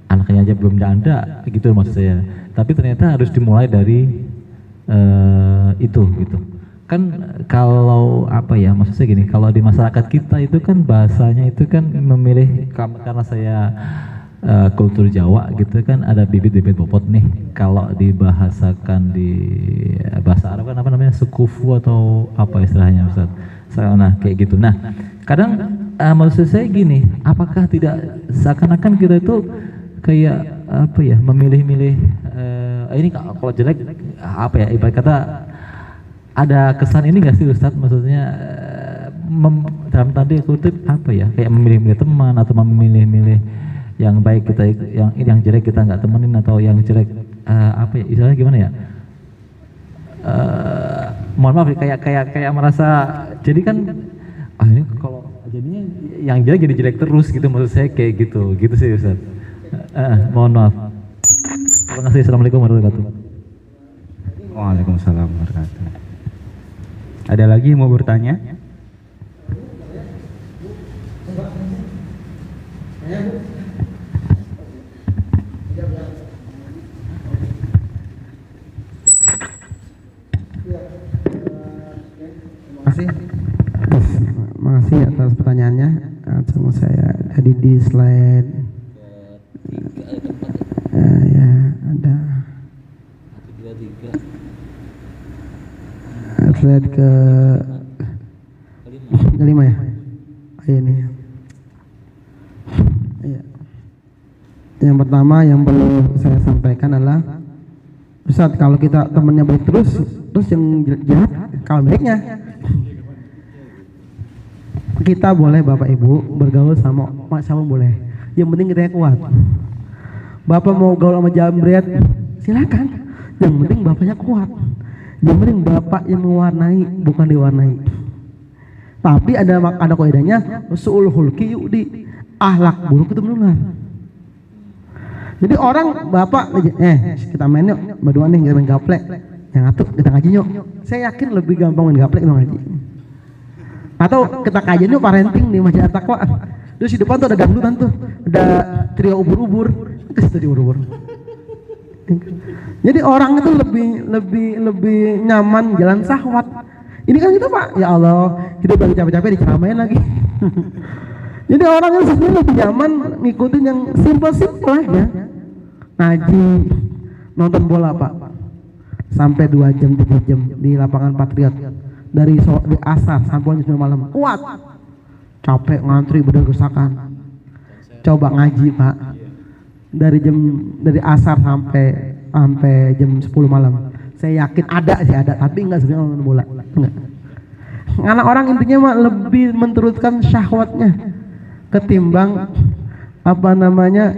anaknya aja belum ada gitu maksud saya. Tapi ternyata harus dimulai dari itu gitu. Kan kalau apa ya, maksudnya gini, kalau di masyarakat kita itu kan bahasanya itu kan memilih, karena saya kultur Jawa gitu kan ada bibit-bibit bobot nih. Kalau dibahasakan di bahasa Arab kan apa namanya, sekufu atau apa istilahnya Ustaz. Nah kayak gitu. Nah kadang maksud saya gini, apakah tidak seakan-akan kita itu kayak apa ya, memilih-milih ini kalau jelek apa ya, ibarat kata ada kesan ini nggak sih Ustadz, maksudnya dalam tanda kutip apa ya, kayak memilih-milih teman atau memilih-milih yang baik kita, yang jelek kita nggak temenin, atau yang jelek apa ya, istilahnya gimana ya, mohon maaf kayak merasa jadi kan ini kalau jadinya yang jelek jadi jelek terus gitu, maksud saya kayak gitu sih Ustaz. Mohon maaf. Terima kasih. Assalamualaikum warahmatullahi wabarakatuh. Waalaikumsalam warahmatullahi wabarakatuh. Ada lagi yang mau bertanya? Makasih atas pertanyaannya. Langsung saya tadi di slide ya ada slide ke 5 ya. Ini ya. Yang pertama yang perlu saya sampaikan adalah, Ustaz, kalau kita temennya baik terus yang jahat kalau baiknya, kita boleh Bapak Ibu bergaul sama siapa boleh, yang penting kita kuat. Bapak mau gaul sama jambret silakan, yang penting bapaknya kuat, yang penting bapak yang mewarnai bukan diwarnai. Tapi ada kaidahnya, su'ul hulki yu'di, akhlak buruk itu menular. Jadi orang bapak kita main yuk berdua nih, kita main gaplek, yang satu kita ngaji yuk. Saya yakin lebih gampang main gaplek daripada ngaji. Atau kita kajian yuk parenting di Masjid At-Taqwa. Terus di depan tuh ada dangdutan tuh, ada trio ubur-ubur, ubur-ubur. Jadi orang itu lebih nyaman jalan syahwat. Ini kan kita Pak, ya Allah, kita lagi capek-capek diceramain lagi. Jadi orang yang sebenarnya lebih nyaman ngikutin yang simpel-simpel aja. Ngaji, nonton bola Pak, sampai 2 jam 3 jam di lapangan Patriot, dari asar sampai jam 9 malam, kuat. Capek ngantri berdesakan. Coba ngaji Pak, dari asar sampai jam 10 malam. Saya yakin ada, tapi enggak sebenarnya nonton bola. Enggak. Karena orang intinya mah lebih menturutkan syahwatnya ketimbang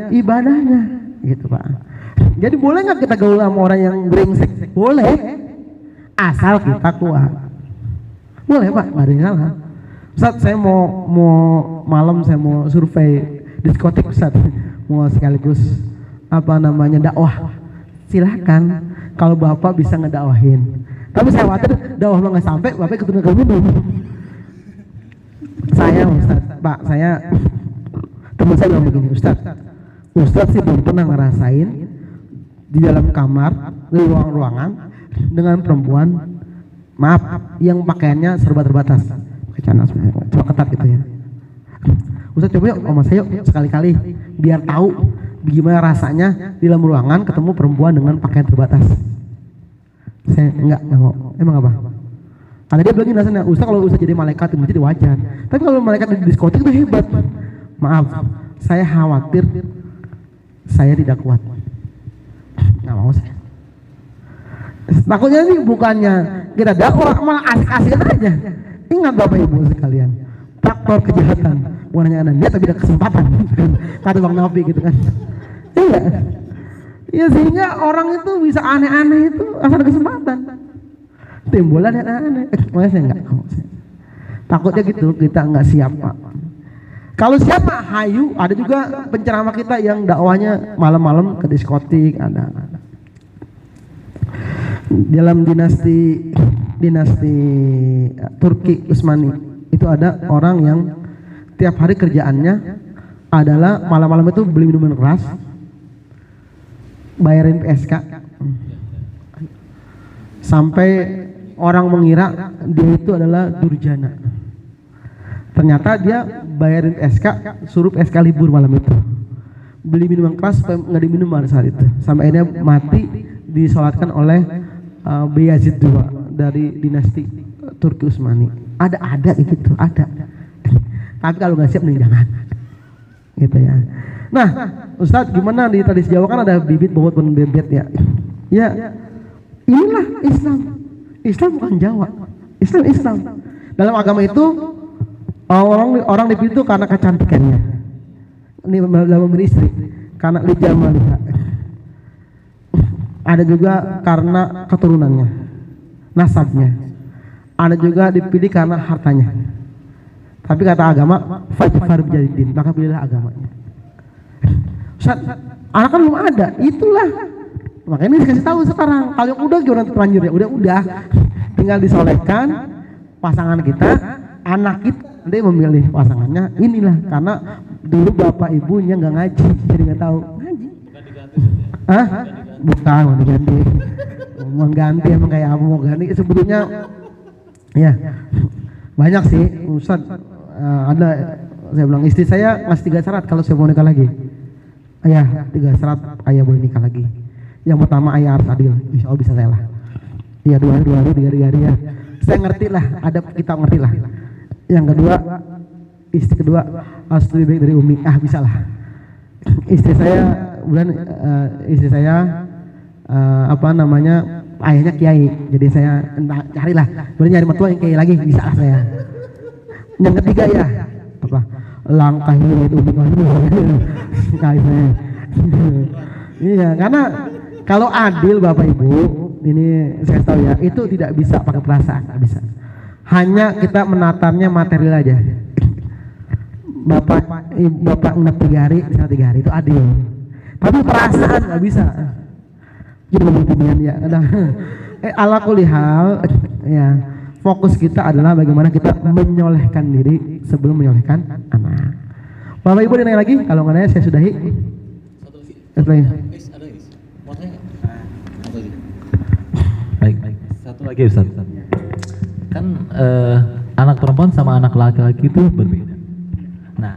ibadahnya, gitu Pak. Jadi boleh nggak kita gaul sama orang yang brengsek? Boleh, asal kita kuat. Boleh Pak, nggak ada yang salah. Ustaz, saya mau malam saya mau survei diskotik Ustaz, mau sekaligus dakwah. Silakan, kalau Bapak bisa ngedakwahin. Tapi saya khawatir dakwah nggak sampai, Bapak ikut minum. Saya Ustaz, Pak, teman saya bilang begini, Ustaz sih belum pernah ngerasain di dalam kamar, di ruangan dengan perempuan, maaf, yang pakaiannya serba terbatas, pakai celana cuma ketat gitu ya. Ustaz coba yuk sama saya yuk sekali-kali biar tahu gimana rasanya di dalam ruangan ketemu perempuan dengan pakaian terbatas. Saya enggak mau. Emang apa? Karena dia bilang rasanya, Ustaz kalau Ustaz jadi malaikat itu jadi wajar. Tapi kalau malaikat di diskotik itu hebat. Maaf, saya khawatir saya tidak kuat. Nggak mau saya. Takutnya ini bukannya kita dakwah malah asik-asik aja. Ingat Bapak Ibu sekalian, faktor kejahatan bukan hanya ada niat tapi ada kesempatan. Kata Bang Nafi gitu kan. Iya. Ya sehingga orang itu bisa aneh-aneh itu asal ada kesempatan. Timbulan yang aneh. Makanya saya enggak mau. Takutnya gitu kita enggak siap Pak. Kalau siapa hayu, ada juga penceramah kita yang dakwahnya malam-malam ke diskotik, ada. Dalam dinasti Turki Utsmani itu ada orang yang tiap hari kerjaannya adalah malam-malam itu beli minuman keras, bayarin PSK, sampai orang mengira dia itu adalah durjana. Ternyata dia bayarin PSK, suruh PSK libur malam itu, beli minuman keras supaya nggak diminum pada saat itu, sampai akhirnya mati disolatkan oleh Bayazid II dari dinasti Turki Utsmani. Ada gitu, ada. Tapi kalau nggak siap nih jangan, gitu ya. Nah, Ustadz gimana di tradisi Jawa kan ada bibit bobot dan bebet ya. Ya, inilah Islam. Islam bukan Jawa. Islam. Dalam agama itu orang dipilih itu karena kecantikannya. Ini dalam beristri karena lijamaliha. Ada juga karena keturunannya, nasabnya. Ada juga dipilih karena hartanya. Tapi kata agama, fajfar bijadidin, maka pilihlah agamanya. Ustaz, anak kan belum ada, itulah. Makanya ini dikasih tahu sekarang. Kalau yang udah gimana terlanjur ya? Udah. Tinggal disolehkan pasangan kita, anak kita nanti memilih pasangannya. Inilah karena dulu bapak ibunya nggak ngaji, jadi nggak tahu. Ngaji? Hah? Bukan, mau diganti. Mau ganti emang kayak apa mau ganti? Sebetulnya, ya banyak sih. Ustaz, ada saya bilang istri saya ngasih 3 syarat kalau saya mau nikah lagi. Ayah 3 syarat ayah boleh nikah lagi. Yang pertama ayah harus adil, insya Allah bisa saya lah. Iya 2 hari 3 hari ya. Saya ngerti lah, ada kita ngerti lah. Yang kedua, istri kedua harus lebih baik dari Umi. Bisa lah. Istri saya ayahnya kiai, jadi saya carilah. Boleh nyari mertua yang kiai lagi, bisa lah saya. Yang ketiga ya langkah itu Umi kayak saya. Iya, karena kalau adil Bapak Ibu, ini saya tahu ya, itu tidak bisa pakai perasaan, nggak bisa. Hanya kita menatarnya material aja. Bapak nginep 3 hari, misalnya 3 hari itu adil. Tapi perasaan nggak bisa. Jadi kemudian ya, ala kulli hal, ya fokus kita adalah bagaimana kita menyolehkan diri sebelum menyolehkan anak. Bapak Ibu ada yang lagi? Kalau nggak ada saya sudahi. Baik. Satu lagi Ustaz. Kan anak perempuan sama anak laki-laki itu berbeda. Nah,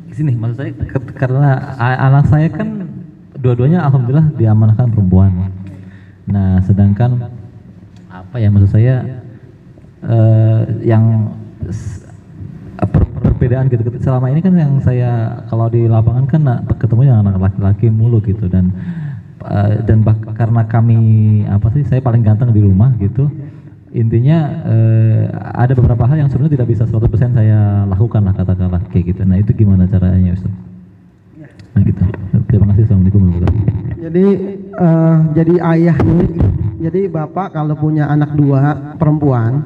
di sini maksud saya karena anak saya kan dua-duanya alhamdulillah diamanahkan perempuan. Nah, sedangkan maksud saya yang perbedaan gitu selama ini kan yang saya kalau di lapangan kan ketemu yang anak laki-laki mulu gitu dan karena kami saya paling ganteng di rumah gitu. Intinya ada beberapa hal yang sebenarnya tidak bisa 100% saya lakukan lah katakanlah kayak gitu. Nah, itu gimana caranya Ustaz? Nah, gitu. Terima kasih. Assalamualaikum warahmatullahi wabarakatuh. Jadi ayah ini, jadi bapak kalau punya anak 2 perempuan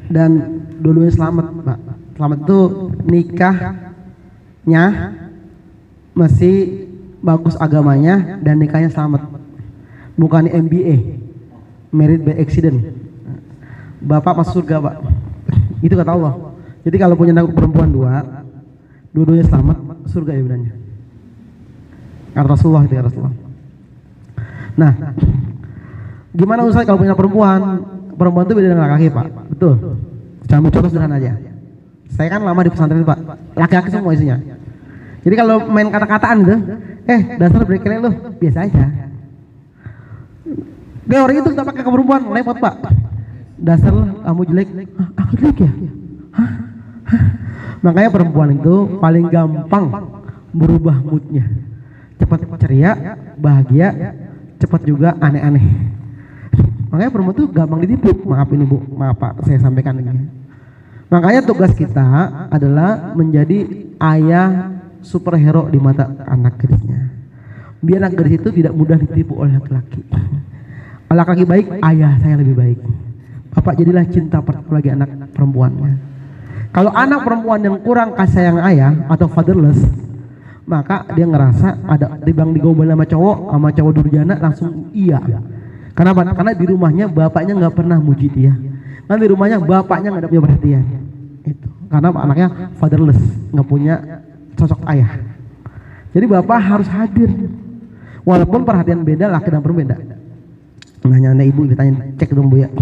dan dua-duanya selamat, Pak. Selamat itu nikahnya masih bagus agamanya dan nikahnya selamat. Bukan MBA, married by accident. Bapak masuk surga, Pak. Itu kata Allah. Jadi kalau punya anak perempuan 2, dua-duanya selamat, surga ya bedanya. Kata Rasulullah itu ya Rasulullah. Nah, gimana Ustaz kalau punya perempuan? Perempuan itu beda dengan laki-laki, Pak. Betul. Contoh sederhana aja. Saya kan lama di pesantren itu, Pak. Laki-laki semua isinya. Jadi kalau main kata-kataan gitu, dasar brekelek lu, biasa aja. Gak orang itu kita pakai ke perempuan, lepot, Pak. Dasar kamu jelek. Aku jelek ya? Makanya perempuan itu paling gampang berubah moodnya. Cepat ceria, bahagia, cepat juga aneh-aneh. Makanya perempuan itu gampang ditipu. Maaf ini Bu, maaf Pak, saya sampaikan ini. Makanya tugas kita adalah menjadi ayah superhero di mata anak gadisnya. Biar anak gadis itu tidak mudah ditipu oleh laki-laki. Laki-laki baik, ayah saya lebih baik. Bapak jadilah cinta pertama bagi anak perempuannya. Kalau anak perempuan yang kurang kasih sayang ayah atau fatherless, maka dia ngerasa ada dibang digombal sama cowok durjana langsung iya. Kenapa? Karena di rumahnya bapaknya nggak pernah muji dia. Kan di rumahnya bapaknya nggak ada punya perhatian. Itu karena anaknya fatherless, nggak punya sosok ayah. Jadi bapak harus hadir. Walaupun perhatian beda, laki dan perempuan beda. Nanya ibu ditanya, cek dong Bu ya.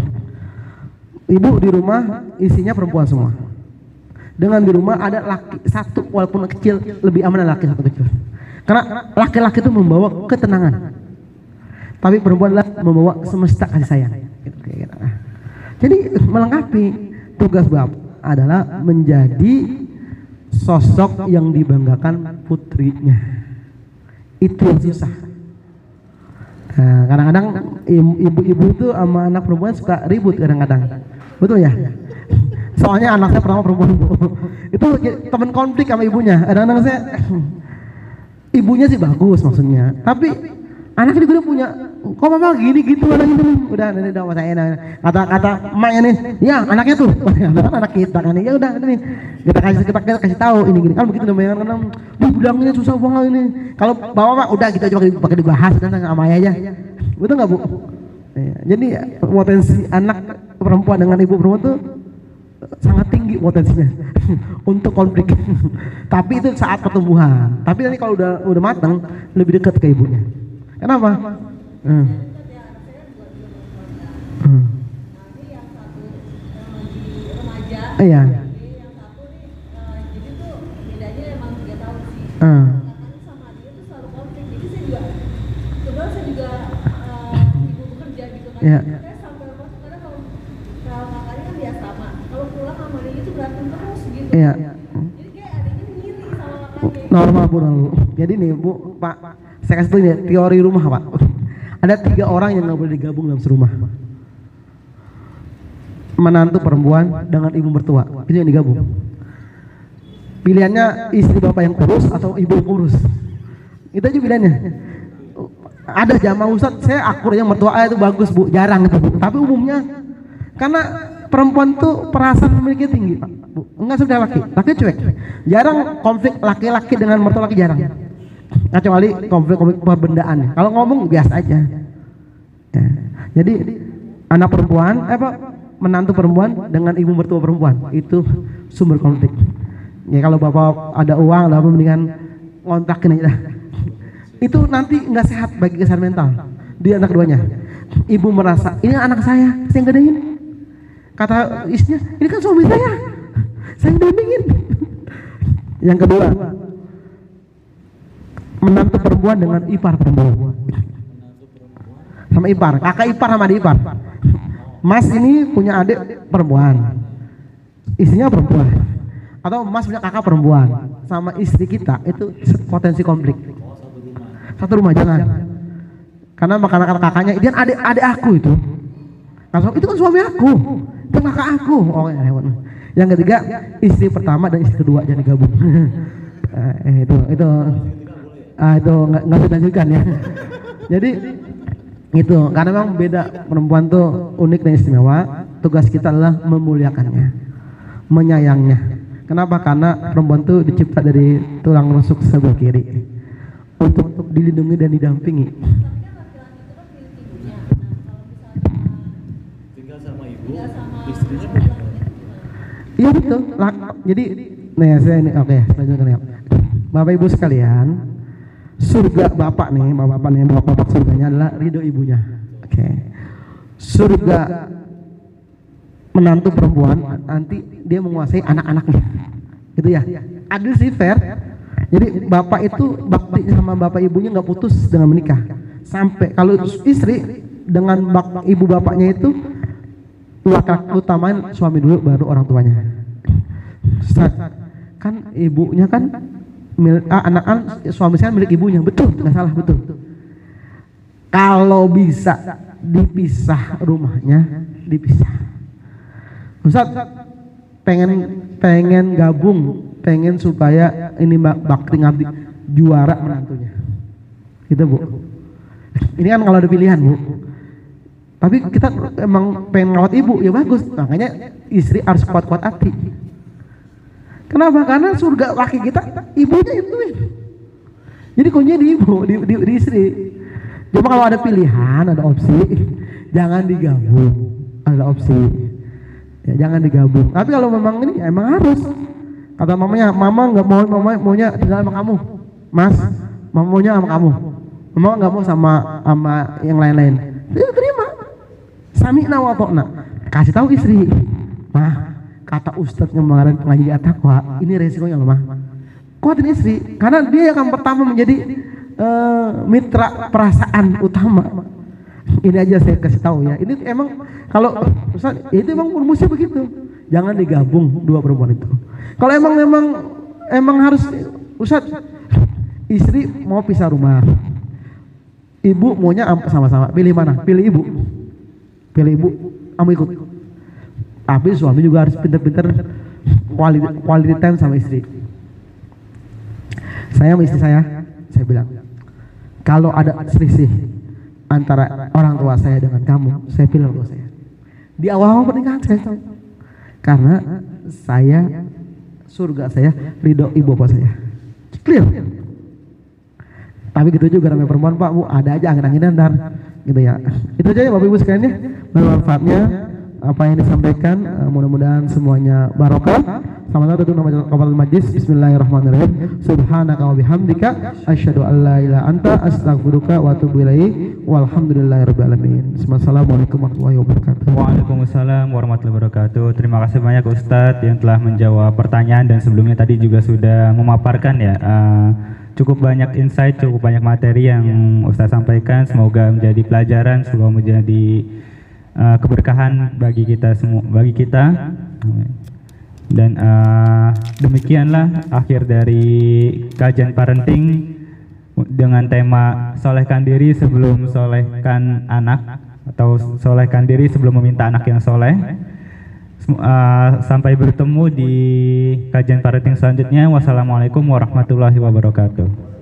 Ibu di rumah isinya perempuan semua. Dengan di rumah ada laki satu walaupun kecil, lebih aman laki satu kecil. Karena laki-laki itu membawa ketenangan. Tapi perempuan adalah membawa semesta kasih sayang. Jadi melengkapi tugas bapak adalah menjadi sosok yang dibanggakan putrinya. Itu yang susah. Nah, kadang-kadang ibu-ibu itu sama anak perempuan suka ribut kadang-kadang, betul ya? Soalnya anak saya pertama perempuan Bu. Itu teman konflik sama ibunya. Kadang-kadang saya ibunya sih bagus maksudnya, tapi anaknya juga udah punya. Kok mama gini gitu anaknya tuh. Udah sama saya kata emaknya nih, ya anaknya tuh. Kan anak kita kan. Ya udah ini kita kasih tahu ini gini kan begitu namanya kan. Bilangnya susah banget ini. Kalau bawa udah gitu aja pakai dibahas kan sama ayah aja. Betul nggak Bu? Jadi potensi anak perempuan dengan ibu perempuan tuh sangat tinggi potensinya untuk konflik. Tapi itu saat pertumbuhan. Tapi nanti kalau udah matang lebih dekat ke ibunya. Kenapa? Iya. Ya. Iya. Normal Bu. Jadi nih Bu, Pak, saya kasih tahu ya teori rumah Pak. Ada 3 orang yang nggak boleh digabung dalam serumah. Menantu perempuan dengan ibu mertua, itu yang digabung. Pilihannya istri bapak yang kurus atau ibu yang kurus. Itu aja pilihannya. Ada jamaah Ustaz, saya akur yang mertua itu bagus Bu, jarang itu Bu. Tapi umumnya karena perempuan tuh perasaan memiliki tinggi Pak. Bu, enggak seperti laki cuek. Jarang konflik laki-laki dengan mertua laki jarang. Kecuali konflik perbendaan. Kalau ngomong biasa aja. Ya. Jadi anak perempuan, menantu perempuan dengan ibu mertua perempuan itu sumber konflik. Ya kalau bapak ada uang, apa mendingan ngontrakin aja. Itu nanti nggak sehat bagi kesehatan mental di anak keduanya. Ibu merasa ini anak saya yang gedein. Kata istrinya, ini kan suami saya yang dampingin. Yang kedua, menantu perempuan dengan ipar perempuan sama ipar, kakak ipar sama adik ipar. Mas ini punya adik perempuan, istrinya perempuan, atau Mas punya kakak perempuan sama istri kita, itu potensi konflik. Satu rumah jangan, karena makanan kakaknya dia adik aku itu kan suami aku, itu kakak aku. Oh ya. Yang ketiga, istri pertama dan istri kedua jangan digabung. Itu nggak bisa dilanjutkan ya. Jadi itu karena memang beda, perempuan tuh unik dan istimewa. Tugas kita adalah memuliakannya, menyayangnya. Kenapa? Karena perempuan tuh dicipta dari tulang rusuk sebelah kiri untuk dilindungi dan didampingi. Tinggal sama ibu, istrinya. Iya betul. Jadi, saya ini lanjutkan ya. Bapak Ibu sekalian, surga bapak surganya adalah ridho ibunya. Oke. Surga menantu perempuan nanti dia menguasai anak-anaknya. Gitu ya. Adil sih, fair. Jadi bapak itu bakti sama bapak ibunya nggak putus dengan menikah. Sampai kalau istri dengan ibu bapaknya itu utamain suami dulu baru orang tuanya. Kan ibunya kan anak-anak suami saya milik ibunya, betul, nggak salah, betul. Kalau bisa dipisah rumahnya, dipisah. Ustaz pengen gabung, pengen supaya ini bakti ngabdi juara menantunya, gitu Bu. Ini kan kalau ada pilihan Bu. Tapi kita emang pengen ngawat ibu, ya bagus. Makanya istri harus kuat-kuat hati. Kenapa? Karena surga laki kita ibunya itu. Jadi kuncinya di ibu, di istri. Cuma kalau ada pilihan, ada opsi, jangan digabung. Ada opsi, ya jangan digabung. Tapi kalau memang ini, ya emang harus. Kata mamanya, mama nggak mau, maunya tinggal sama kamu, Mas. Mama maunya sama kamu. Mama nggak mau sama yang lain-lain. Dia terima. Sami'na wa ta'na. Kasih tahu istri, mah kata ustadz kemarin pengaji at-taqwa, ini resikonya loh mah. Kuatin istri, karena dia yang pertama menjadi mitra perasaan utama. Ini aja saya kasih tahu ya. Ini emang kalau Ustaz, itu emang rumusnya begitu. Jangan digabung dua perempuan itu. Kalau emang harus Ustaz, istri mau pisah rumah, Ibu maunya sama-sama, pilih mana? Pilih ibu. Pilih ibu, kamu ikut. Tapi suami juga harus pinter-pinter quality time sama istri. Saya sama istri saya bilang, kalau ada selisih antara orang tua saya dengan kamu, saya pilih orang tua saya. Di awal pernikahan saya tahu, karena saya surga saya ridho ibu bapak saya. Clear. Tapi gitu juga namanya perempuan Pak, Bu, ada aja angin-anginan dan gitu ya. Itu aja ya Bapak Ibu sekalian ya, bermanfaatnya apa yang disampaikan, mudah-mudahan semuanya barokah. Sama-sama tutup nama kafatul majlis. Bismillahirrahmanirrahim. Subhanaka wa bihamdika asyhadu an la ilaha anta astaghfiruka wa atubu ilaik. Walhamdulillahirabbil alamin. Assalamualaikum warahmatullahi wabarakatuh. Waalaikumsalam warahmatullahi wabarakatuh. Terima kasih banyak Ustadz yang telah menjawab pertanyaan dan sebelumnya tadi juga sudah memaparkan ya cukup banyak insight, cukup banyak materi yang Ustadz sampaikan. Semoga menjadi pelajaran, semoga menjadi keberkahan bagi kita semua, bagi kita. Dan demikianlah akhir dari kajian parenting dengan tema solehkan diri sebelum solehkan anak, atau solehkan diri sebelum meminta anak yang soleh. Sampai bertemu di kajian parenting selanjutnya. Wassalamualaikum warahmatullahi wabarakatuh.